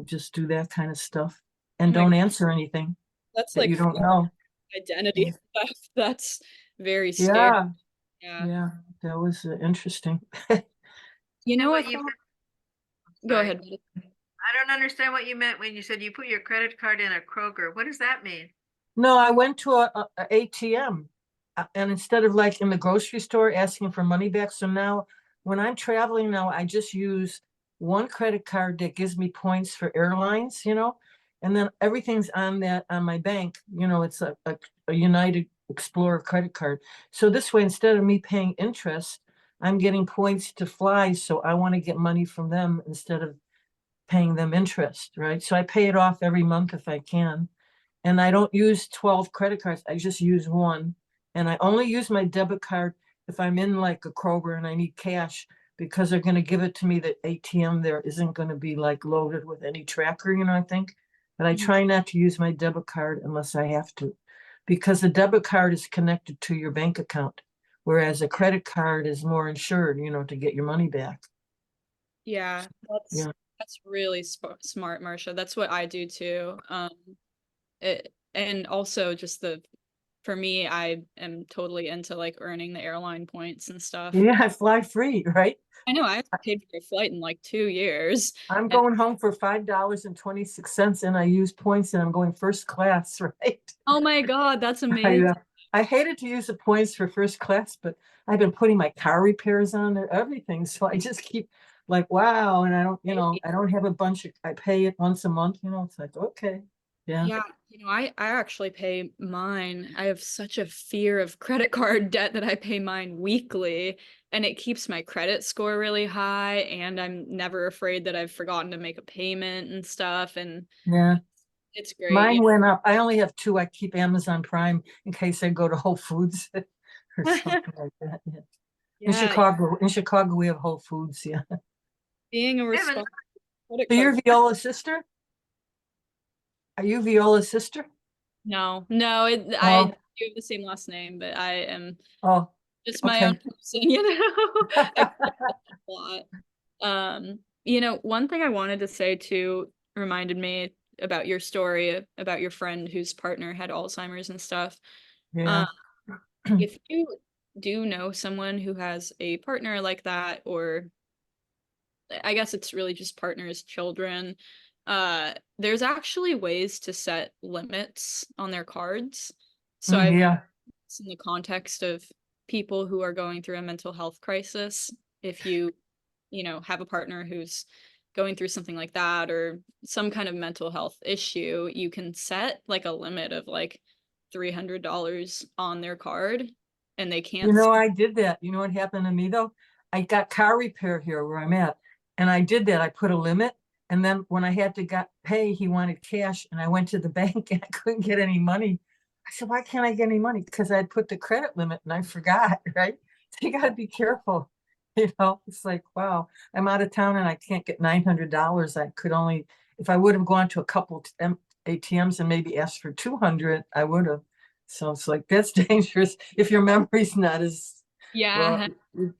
Speaker 5: just do that kind of stuff. And
Speaker 2: Oh my
Speaker 5: don't
Speaker 2: God.
Speaker 5: answer anything
Speaker 2: That's
Speaker 5: that
Speaker 2: like
Speaker 5: you don't know.
Speaker 2: identity theft. That's very scary.
Speaker 5: Yeah,
Speaker 2: Yeah.
Speaker 5: yeah, that was interesting.
Speaker 2: You know
Speaker 1: what
Speaker 2: what?
Speaker 1: you meant-
Speaker 2: Go
Speaker 1: sorry.
Speaker 2: ahead.
Speaker 1: I don't understand what you meant when you said you put your credit card in a Kroger. What does that mean?
Speaker 5: No, I went to a ATM and instead of like in the grocery store asking for money back. So now when I'm traveling now, I just use one credit card that gives me points for airlines, and then everything's on that on my bank. It's a United Explorer credit card. So this way, instead of me paying interest, I'm getting points to fly. So I want to get money from them instead of paying them interest, right? So I pay it off every month if I can. And I don't use 12 credit cards. I just use one. And I only use my debit card if I'm in like a Kroger and I need cash because they're going to give it to me. The ATM there isn't going to be like loaded with any tracker, I think. But I try not to use my debit card unless I have to, because the debit card is connected to your bank account, whereas a credit card is more insured, to get your money back.
Speaker 2: Yeah,
Speaker 5: Yeah.
Speaker 2: that's really smart, Marcia. That's what I do too. And also just for me, I am totally into like earning the airline points and stuff.
Speaker 5: Yeah, I fly free, right?
Speaker 2: I know I haven't paid for a flight in like 2 years.
Speaker 5: I'm
Speaker 2: And
Speaker 5: going home for $5.26 and I use points and I'm going first class, right?
Speaker 2: oh my God, that's
Speaker 5: I,
Speaker 2: amazing.
Speaker 5: I hated to use the points for first class, but I've been putting my car repairs on and everything. So I just keep like, wow. And I don't, I don't have a bunch of, I pay it once a month, it's like, okay. Yeah.
Speaker 2: Yeah, I actually pay mine. I have such a fear of credit card debt that I pay mine weekly, and it keeps my credit score really high, and I'm never afraid that I've forgotten to make a payment and stuff, and
Speaker 5: Yeah.
Speaker 2: it's great.
Speaker 5: Mine went up. I only have two. I keep Amazon Prime in case I go to Whole Foods or something like that. Yeah.
Speaker 2: Yeah,
Speaker 5: In Chicago, we have Whole Foods. Yeah.
Speaker 2: being a
Speaker 1: Evan,
Speaker 2: responsible credit
Speaker 5: So you're
Speaker 2: card.
Speaker 5: Viola's sister? Are you Viola's sister?
Speaker 2: No,
Speaker 5: Oh.
Speaker 2: I do have the same last name, but I am
Speaker 5: Oh,
Speaker 2: just my own
Speaker 5: okay.
Speaker 2: person, I get that a lot. One thing I wanted to say too reminded me about your story about your friend whose partner had Alzheimer's and stuff.
Speaker 5: Yeah.
Speaker 2: If you do know someone who has a partner like that, or I guess it's really just partners, children, there's actually ways to set limits on their cards. So
Speaker 5: Yeah.
Speaker 2: it's in the context of people who are going through a mental health crisis. If you have a partner who's going through something like that or some kind of mental health issue, you can set like a limit of like $300 on their card, and they can't
Speaker 5: I did that. You know what happened to me though? I got car repair here where I'm at, and I did that. I put a limit, And then when I had to pay, he wanted cash, and I went to the bank and I couldn't get any money. I said, why can't I get any money? Because I had put the credit limit and I forgot, right? So you gotta be careful. It's like, wow, I'm out of town and I can't get $900. I could only, if I would have gone to a couple ATMs and maybe asked for 200, I would have. So it's like, that's dangerous if your memory's not as
Speaker 2: Yeah,
Speaker 5: well.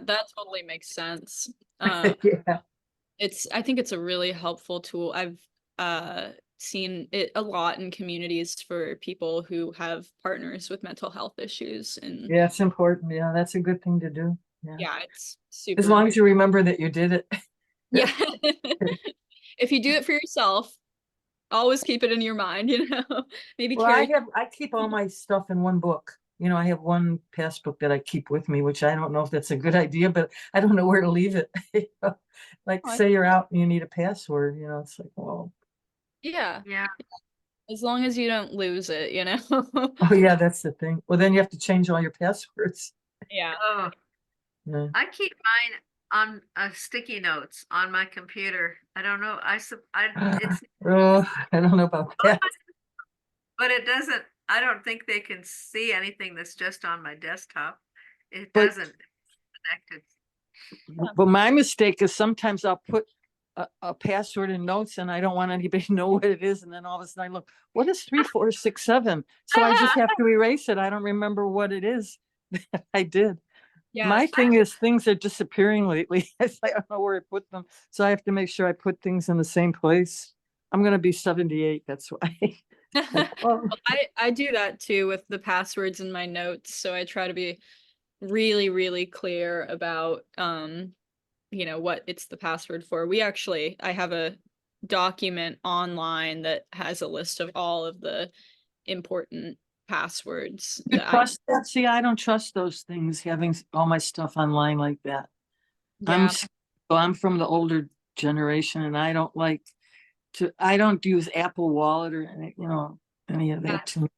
Speaker 2: that totally makes sense.
Speaker 5: Yeah.
Speaker 2: I think it's a really helpful tool. I've seen it a lot in communities for people who have partners with mental health issues, and
Speaker 5: Yeah, it's important. Yeah, that's a good thing to do. Yeah.
Speaker 2: yeah, it's
Speaker 5: As
Speaker 2: super.
Speaker 5: long as you remember that you did it.
Speaker 2: Yeah. If you do it for yourself, always keep it in your mind, maybe
Speaker 5: Well,
Speaker 2: carry.
Speaker 5: I keep all my stuff in one book. I have one passbook that I keep with me, which I don't know if that's a good idea, but I don't know where to leave it. Like,
Speaker 2: Oh,
Speaker 5: say you're out and you need a password, it's like, well,
Speaker 2: yeah,
Speaker 1: Yeah.
Speaker 2: as long as you don't lose it,
Speaker 5: oh yeah, that's the thing. Well, then you have to change all your passwords.
Speaker 2: Yeah.
Speaker 1: Oh,
Speaker 5: Yeah.
Speaker 1: I keep mine on sticky notes on my computer. I don't know. It's,
Speaker 5: Oh, I don't know about that.
Speaker 1: but it doesn't, I don't think they can see anything that's just on my desktop. It
Speaker 5: But-
Speaker 1: doesn't connect it.
Speaker 5: But my mistake is sometimes I'll put a password in notes and I don't want anybody to know what it is. And then all of a sudden I look, what is 3467? So I just have to erase it. I don't remember what it is. I did.
Speaker 2: Yeah.
Speaker 5: My thing is things are disappearing lately. It's like, I don't know where I put them. So I have to make sure I put things in the same place. I'm going to be 78. That's why. Well,
Speaker 2: I do that too with the passwords in my notes. So I try to be really, really clear about what it's the password for. I have a document online that has a list of all of the important passwords
Speaker 5: you
Speaker 2: that
Speaker 5: trust that? See, I don't trust those things, having all my stuff online like that. I'm from the older generation and I don't use Apple Wallet or any of that too.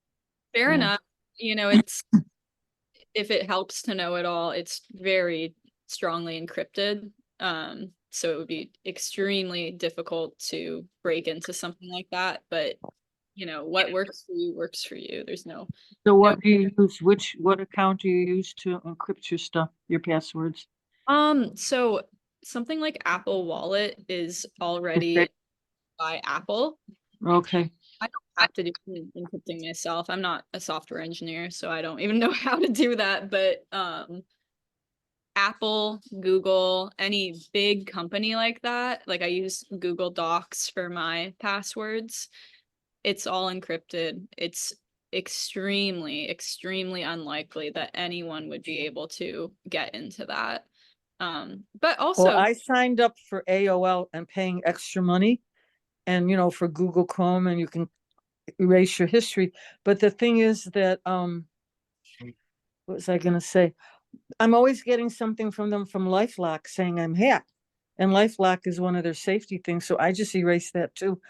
Speaker 2: Fair
Speaker 5: Yeah.
Speaker 2: enough. It's if it helps to know it all, it's very strongly encrypted. So it would be extremely difficult to break into something like that. But what works for you works for you. There's no.
Speaker 5: So what do you use? What account do you use to encrypt your stuff, your passwords?
Speaker 2: So something like Apple Wallet is already
Speaker 5: Okay.
Speaker 2: by Apple.
Speaker 5: Okay.
Speaker 2: I don't have to do encrypting myself. I'm not a software engineer, so I don't even know how to do that. But Apple, Google, any big company like that, like I use Google Docs for my passwords. It's all encrypted. It's extremely, extremely unlikely that anyone would be able to get into that. But also,
Speaker 5: Well, I signed up for AOL and paying extra money and, for Google Chrome, and you can erase your history. But the thing is that, what was I going to say? I'm always getting something from them from LifeLock saying I'm hacked. And LifeLock is one of their safety things. So I just erase that too.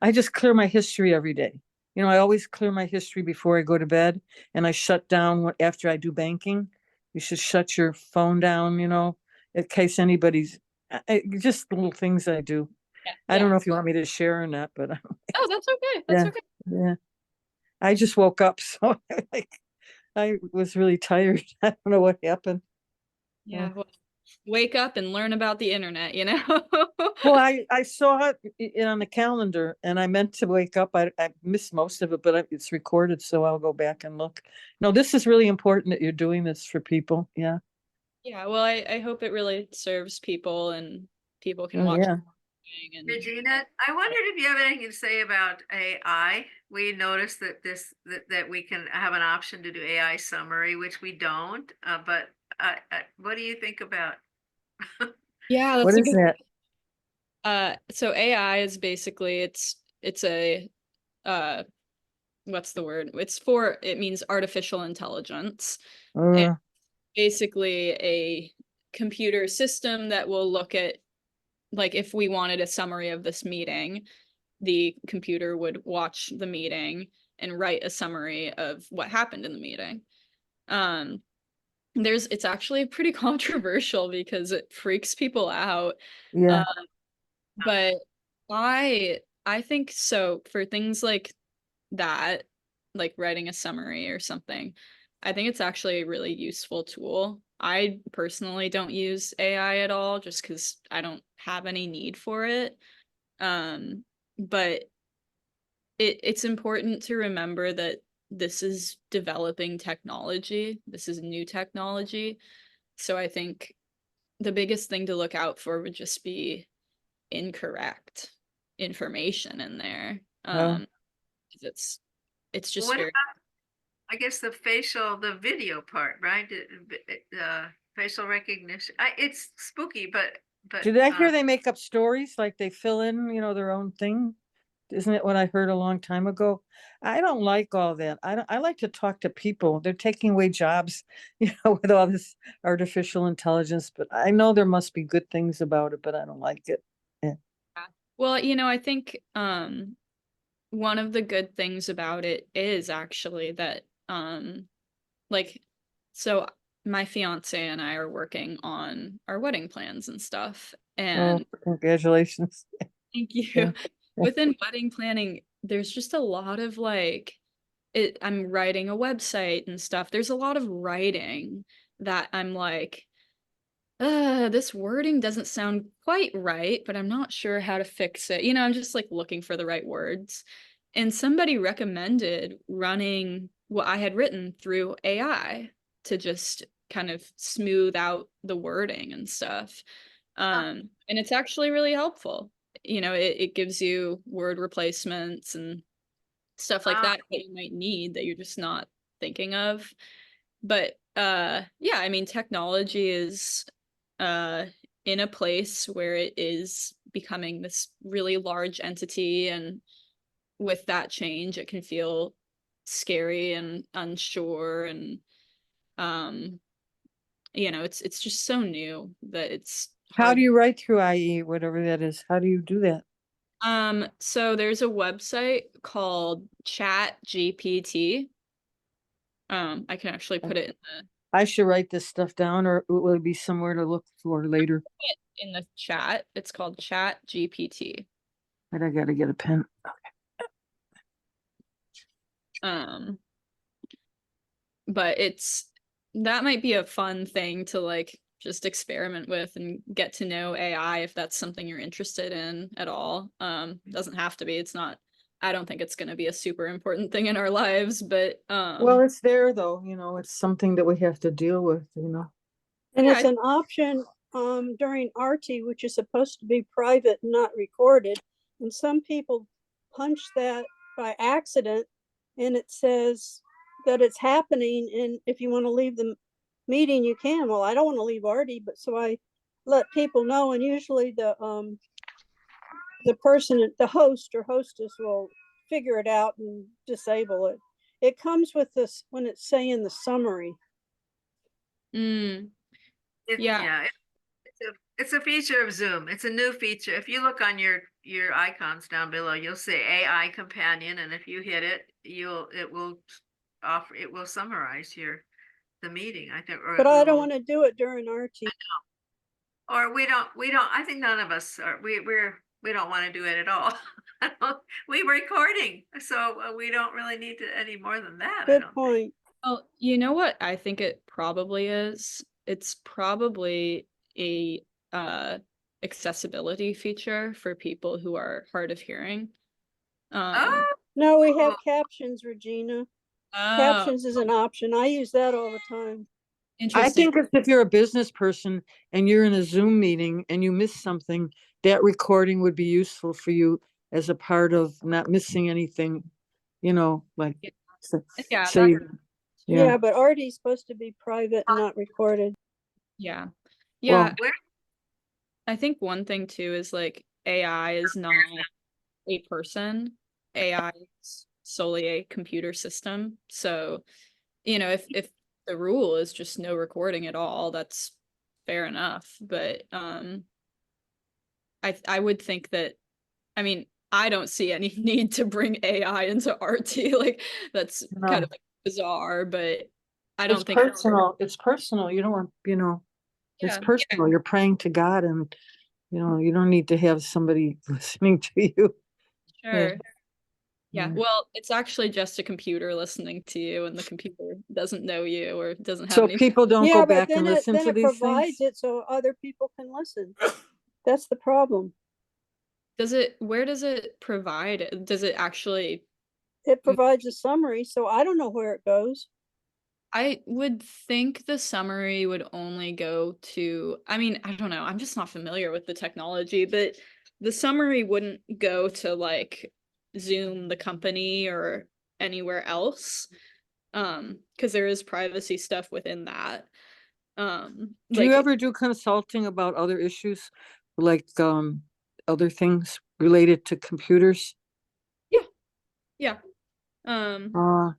Speaker 5: I just clear my history every day. I always clear my history before I go to bed, and I shut down after I do banking. You should shut your phone down, in case anybody's just little things I do. I don't know if you want me to share or not, but
Speaker 2: oh, that's okay. That's
Speaker 5: Yeah.
Speaker 2: okay.
Speaker 5: yeah. I just woke up, so I was really tired. I don't know what happened.
Speaker 2: Yeah. Well, wake up and learn about the internet,
Speaker 5: Well, I saw it on the calendar and I meant to wake up. I missed most of it, but it's recorded, so I'll go back and look. No, this is really important that you're doing this for people. Yeah.
Speaker 2: Yeah, well, I hope it really serves people and people can
Speaker 5: Oh,
Speaker 2: watch.
Speaker 5: yeah.
Speaker 2: And
Speaker 1: Regina, I wondered if you have anything to say about AI. We noticed that that we can have an option to do AI summary, which we don't. But what do you think about?
Speaker 2: yeah,
Speaker 5: What
Speaker 2: that's a
Speaker 5: is
Speaker 2: good.
Speaker 5: that?
Speaker 2: So AI is basically it's a what's the word? It means artificial intelligence. And
Speaker 5: Uh,
Speaker 2: basically a computer system that will look at, like, if we wanted a summary of this meeting, the computer would watch the meeting and write a summary of what happened in the meeting. It's actually pretty controversial because it freaks people out.
Speaker 5: yeah.
Speaker 2: but I think so for things like that, like writing a summary or something, I think it's actually a really useful tool. I personally don't use AI at all just because I don't have any need for it. But it's important to remember that this is developing technology. This is new technology. So I think the biggest thing to look out for would just be incorrect information in there.
Speaker 5: Well,
Speaker 2: 'Cause it's just
Speaker 1: What
Speaker 2: very
Speaker 1: about, I guess the video part, right? Facial recognition. It's spooky, but
Speaker 5: did I hear they make up stories like they fill in, their own thing? Isn't it what I heard a long time ago? I don't like all that. I like to talk to people. They're taking away jobs, with all this artificial intelligence, but I know there must be good things about it, but I don't like it. Yeah.
Speaker 2: well, I think one of the good things about it is actually that like so my fiance and I are working on our wedding plans and stuff.
Speaker 5: Oh,
Speaker 2: And
Speaker 5: congratulations.
Speaker 2: thank you.
Speaker 5: Yeah.
Speaker 2: Within wedding planning, there's just a lot of I'm writing a website and stuff. There's a lot of writing that I'm like, this wording doesn't sound quite right, but I'm not sure how to fix it. I'm just like looking for the right words. And somebody recommended running what I had written through AI to just kind of smooth out the wording and stuff. And it's actually really helpful. It gives you word replacements and stuff like that you might need that you're just not thinking of. But yeah, I mean, technology is uh in a place where it is becoming this really large entity, and with that change it can feel scary and unsure, and um it's just so new that it's
Speaker 5: How
Speaker 2: hard.
Speaker 5: do you write through IE, whatever that is? How do you do that?
Speaker 2: So there's a website called Chat GPT. I can actually put it
Speaker 5: I should write this stuff down, or will it be somewhere to look for later?
Speaker 2: in the chat. It's called Chat GPT.
Speaker 5: But I gotta get a pen.
Speaker 2: Um, but that might be a fun thing to just experiment with and get to know AI if that's something you're interested in at all. Doesn't have to be. It's not, I don't think it's going to be a super important thing in our lives, but
Speaker 5: Well, it's there though, it's something that we have to deal with,
Speaker 4: And
Speaker 2: yeah,
Speaker 4: it's an option during RT, which is supposed to be private and not recorded. And some people punch that by accident, and it says that it's happening. And if you want to leave the meeting, you can. Well, I don't want to leave RT, but so I let people know. And usually the person, the host or hostess, will figure it out and disable it. It comes with this when it's saying the summary.
Speaker 2: yeah.
Speaker 1: Yeah, it's a feature of Zoom. It's a new feature. If you look on your icons down below, you'll say AI companion, and if you hit it, it will summarize the meeting, I think.
Speaker 4: But I don't want to do it during RT.
Speaker 1: Or we don't, I think none of us are, we don't want to do it at all. We're recording, so we don't really need to any more than that.
Speaker 4: Good point.
Speaker 2: Well, you know what I think it probably is? It's probably a accessibility feature for people who are hard of hearing.
Speaker 4: No, we have captions, Regina.
Speaker 2: Oh,
Speaker 4: Captions is an option. I use that all the time.
Speaker 5: I
Speaker 2: interesting.
Speaker 5: think if you're a business person and you're in a Zoom meeting and you miss something, that recording would be useful for you as a part of not missing anything, like
Speaker 2: Yeah,
Speaker 5: say,
Speaker 4: Yeah, but RT is supposed to be private and not recorded.
Speaker 2: yeah.
Speaker 5: Well,
Speaker 2: I think one thing too is AI is not a person. AI is solely a computer system. So, if the rule is just no recording at all, that's fair enough. But I would think that, I mean, I don't see any need to bring AI into RT. That's kind of bizarre, but I don't think
Speaker 5: personal. It's personal. You don't want, it's
Speaker 2: Yeah.
Speaker 5: personal. You're praying to God, and You know, you don't need to have somebody listening to you.
Speaker 2: Sure. Yeah.
Speaker 5: Yeah.
Speaker 2: Well, it's actually just a computer listening to you, and the computer doesn't know you or doesn't have
Speaker 5: So
Speaker 2: any.
Speaker 5: people don't
Speaker 4: Yeah,
Speaker 5: go
Speaker 4: but
Speaker 5: back
Speaker 4: then
Speaker 5: and
Speaker 4: it
Speaker 5: listen to these
Speaker 4: provides
Speaker 5: things?
Speaker 4: it so other people can listen. That's the problem.
Speaker 2: Does it, where does it provide it? Does it actually,
Speaker 4: It provides a summary, so I don't know where it goes.
Speaker 2: I would think the summary would only go to, I mean, I don't know. I'm just not familiar with the technology, but the summary wouldn't go to like Zoom, the company, or anywhere else. Because there is privacy stuff within that.
Speaker 5: Do you
Speaker 2: Like,
Speaker 5: ever do consulting about other issues, like other things related to computers?
Speaker 2: yeah, yeah. Um,
Speaker 5: Uh,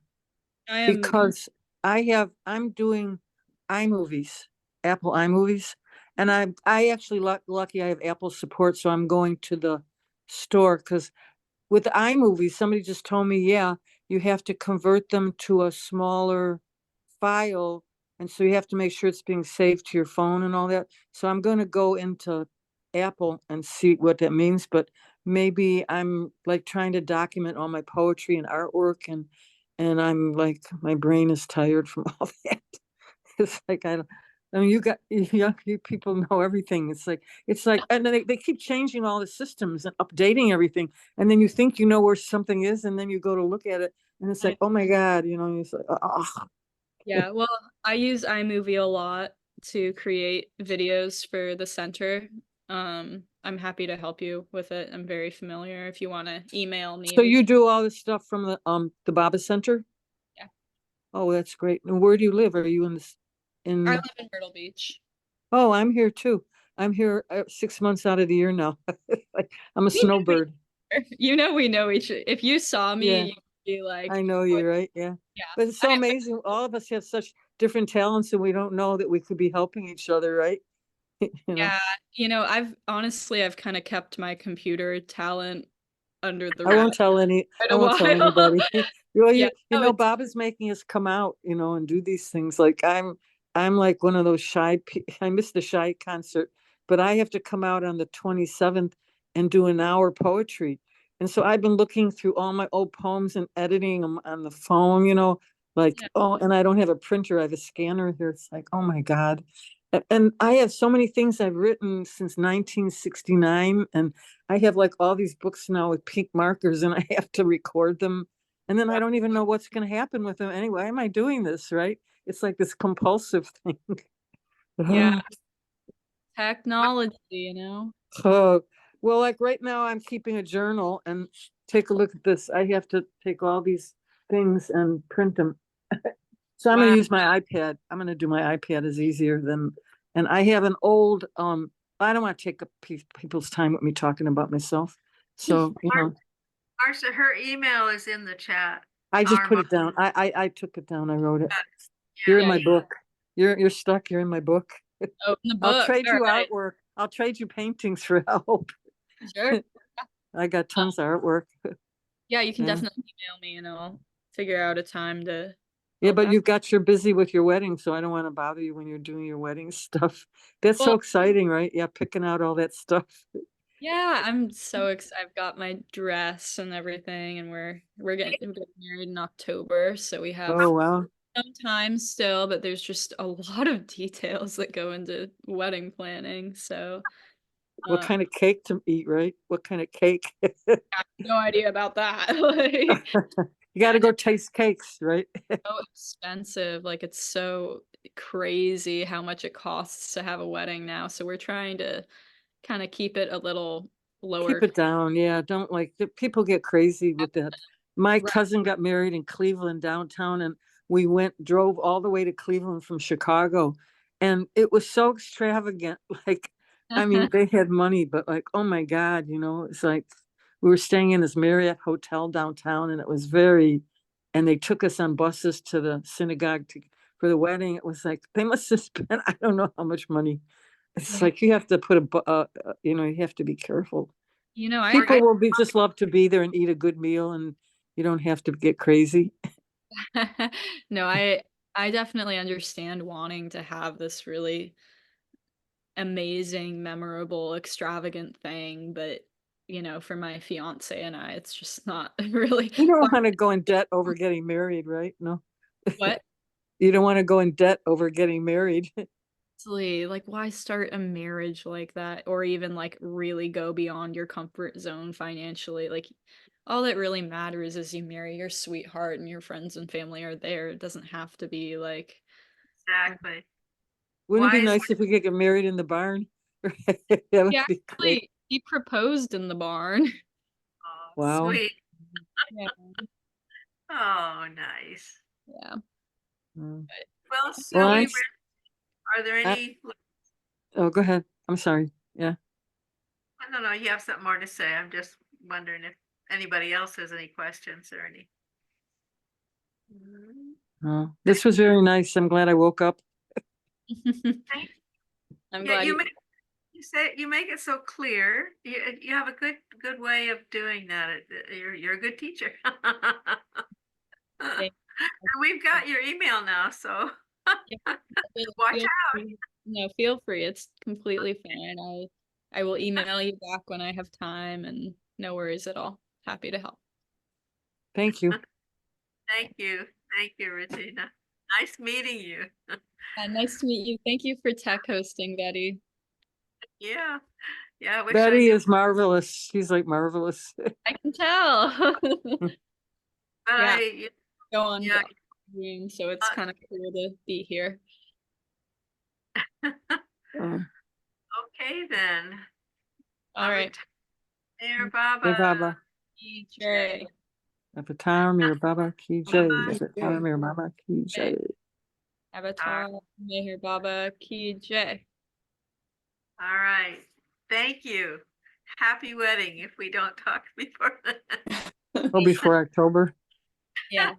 Speaker 2: I am,
Speaker 5: because I'm doing iMovies, Apple iMovies, and I actually lucky I have Apple support, so I'm going to the store because with the iMovies, somebody just told me, yeah, you have to convert them to a smaller file, and so you have to make sure it's being saved to your phone and all that. So I'm going to go into Apple and see what that means, but maybe I'm like trying to document all my poetry and artwork, and I'm like my brain is tired from all that. It's like I mean, you people know everything. It's like, and then they keep changing all the systems and updating everything, and then you think you know where something is, and then you go to look at it, and it's like, oh my God, you know, it's like, oh.
Speaker 2: yeah, well, I use iMovie a lot to create videos for the center. I'm happy to help you with it. I'm very familiar. If you want to email me,
Speaker 5: So
Speaker 2: we
Speaker 5: you do all this stuff from the Baba Center?
Speaker 2: Yeah.
Speaker 5: Oh, that's great. And where do you live? Are you
Speaker 2: I
Speaker 5: in?
Speaker 2: live in Myrtle Beach.
Speaker 5: Oh, I'm here too. I'm here 6 months out of the year now. Like, I'm a
Speaker 2: We know
Speaker 5: snowbird.
Speaker 2: you know we know each. If you saw
Speaker 5: Yeah,
Speaker 2: me, you'd be like,
Speaker 5: I know
Speaker 2: "What?"
Speaker 5: you, right? Yeah.
Speaker 2: Yeah.
Speaker 5: But it's so amazing. All of us have such different talents and we don't know that we could be helping each other, right? You know,
Speaker 2: Yeah, I've honestly I've kind of kept my computer talent under the
Speaker 5: I
Speaker 2: rug
Speaker 5: won't tell
Speaker 2: quite
Speaker 5: I
Speaker 2: a
Speaker 5: won't tell
Speaker 2: while.
Speaker 5: anybody. Well,
Speaker 2: Yeah,
Speaker 5: you
Speaker 2: no,
Speaker 5: know,
Speaker 2: it's
Speaker 5: Bob is making us come out, and do these things. Like I'm like one of those I missed the shy concert, but I have to come out on the 27th and do an hour poetry. And so I've been looking through all my old poems and editing them on the phone, like,
Speaker 2: yeah.
Speaker 5: oh, and I don't have a printer. I have a scanner here. It's like, oh my God. And I have so many things I've written since 1969, and I have like all these books now with pink markers, and I have to record them. And then I don't even know what's going to happen with them anyway. Why am I doing this, right? It's like this compulsive thing.
Speaker 2: Yeah, technology.
Speaker 5: Oh, well, like right now, I'm keeping a journal and take a look at this. I have to take all these things and print them. So I'm going
Speaker 2: Wow.
Speaker 5: to use my iPad. I'm going to do my iPad is easier than, and I have an old, I don't want to take up people's time with me talking about myself. So,
Speaker 1: Marcia, her email is in the chat.
Speaker 5: I just
Speaker 1: Our
Speaker 5: put it down. I took it down. I wrote it. You're
Speaker 1: Yeah.
Speaker 5: in
Speaker 2: Yeah,
Speaker 5: my book. You're stuck. You're in my book.
Speaker 2: open the
Speaker 5: I'll
Speaker 2: book.
Speaker 5: trade
Speaker 2: All
Speaker 5: you
Speaker 2: right.
Speaker 5: artwork. I'll trade you paintings for help.
Speaker 2: Sure.
Speaker 5: I got tons of artwork.
Speaker 2: Yeah, you can
Speaker 5: Yeah.
Speaker 2: definitely email me and I'll figure out a time to
Speaker 5: Yeah,
Speaker 2: help
Speaker 5: but
Speaker 2: out.
Speaker 5: you're busy with your wedding, so I don't want to bother you when you're doing your wedding stuff. That's so
Speaker 2: Well,
Speaker 5: exciting, right? Yeah, picking out all that stuff.
Speaker 2: yeah, I'm so excited. I've got my dress and everything, and we're getting married in October, so we have
Speaker 5: Oh, wow.
Speaker 2: some time still, but there's just a lot of details that go into wedding planning. So,
Speaker 5: What
Speaker 2: uh,
Speaker 5: kind of cake to eat, right? What kind of cake?
Speaker 2: no idea about that. Like,
Speaker 5: You got to go taste cakes, right?
Speaker 2: so expensive. Like, it's so crazy how much it costs to have a wedding now. So we're trying to kind of keep it a little
Speaker 5: Keep
Speaker 2: lower.
Speaker 5: it down. Yeah, don't like people get crazy with that. My
Speaker 2: Right.
Speaker 5: cousin got married in Cleveland downtown, and we drove all the way to Cleveland from Chicago, and it was so extravagant. Like, I mean, they had money, but like, oh my God, it's like we were staying in this Marriott hotel downtown, and it was and they took us on buses to the synagogue for the wedding. It was like they must have spent I don't know how much money. It's
Speaker 2: Yeah.
Speaker 5: like you have to put you have to be careful.
Speaker 2: I
Speaker 5: People will just love to be there and eat a good meal, and you don't have to get crazy.
Speaker 2: no, I definitely understand wanting to have this really amazing, memorable, extravagant thing, but you know, for my fiance and I, it's just not really.
Speaker 3: You don't want to go in debt over getting married, right? No.
Speaker 2: What?
Speaker 3: You don't want to go in debt over getting married.
Speaker 2: Honestly, like, why start a marriage like that, or even like really go beyond your comfort zone financially? Like, all that really matters is you marry your sweetheart and your friends and family are there. It doesn't have to be like,
Speaker 1: Exactly.
Speaker 3: Wouldn't it be
Speaker 1: Wise-
Speaker 3: nice if we could get married in the barn? That would
Speaker 2: yeah,
Speaker 3: be great.
Speaker 2: actually, he proposed in the barn.
Speaker 1: Oh,
Speaker 3: Wow.
Speaker 1: sweet.
Speaker 2: Yeah.
Speaker 1: Oh, nice.
Speaker 2: Yeah.
Speaker 3: Mm.
Speaker 1: Well, so
Speaker 3: Well,
Speaker 1: we
Speaker 3: I'm,
Speaker 1: are there any,
Speaker 3: oh, go ahead. I'm sorry. Yeah.
Speaker 1: I don't know, you have something more to say. I'm just wondering if anybody else has any questions or any.
Speaker 3: Oh, this was very nice. I'm glad I woke up.
Speaker 2: I'm
Speaker 1: Yeah,
Speaker 2: glad
Speaker 1: you make it so clear. You have a good way of doing that. You're a good teacher.
Speaker 2: Thank
Speaker 1: And we've got your email now, so watch
Speaker 2: feel
Speaker 1: out.
Speaker 2: free. No, feel free. It's completely fine. I will email you back when I have time, and no worries at all. Happy to help.
Speaker 3: Thank you.
Speaker 1: Thank you. Thank you, Regina. Nice meeting you.
Speaker 2: Nice to meet you. Thank you for tech hosting, Betty.
Speaker 1: Yeah. Yeah, I wish I
Speaker 3: Betty
Speaker 1: knew,
Speaker 3: is marvelous. She's like marvelous.
Speaker 2: I can tell.
Speaker 1: but
Speaker 2: yeah.
Speaker 1: I,
Speaker 2: Go on
Speaker 1: yeah.
Speaker 2: Zoom, so it's kind of cool to be here.
Speaker 3: Um,
Speaker 1: Okay then.
Speaker 2: All right.
Speaker 1: There,
Speaker 3: Hey,
Speaker 1: Baba.
Speaker 3: Baba.
Speaker 2: Jay.
Speaker 3: Avatar, Mir Baba Ki Jay.
Speaker 1: Bye-bye.
Speaker 3: Avatar, Mir Baba Ki Jay.
Speaker 2: Avatar Meher Baba Ki Jay.
Speaker 1: All right. Thank you. Happy wedding if we don't talk before then.
Speaker 3: Oh, before October.
Speaker 2: Yeah.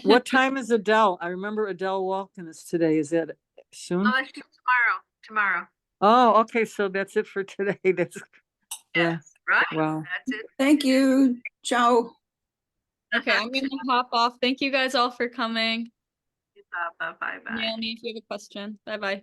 Speaker 3: What time is Adele? I remember Adele walking us today. Is that soon?
Speaker 1: Oh, let's do tomorrow.
Speaker 3: Oh, okay. So that's it for today. That's yeah.
Speaker 1: Yes, right?
Speaker 3: Wow.
Speaker 1: That's it.
Speaker 3: Thank you. Ciao.
Speaker 2: Okay, I'm gonna hop off. Thank you guys all for coming.
Speaker 1: Bye bye.
Speaker 2: Email me if you have a question. Bye bye.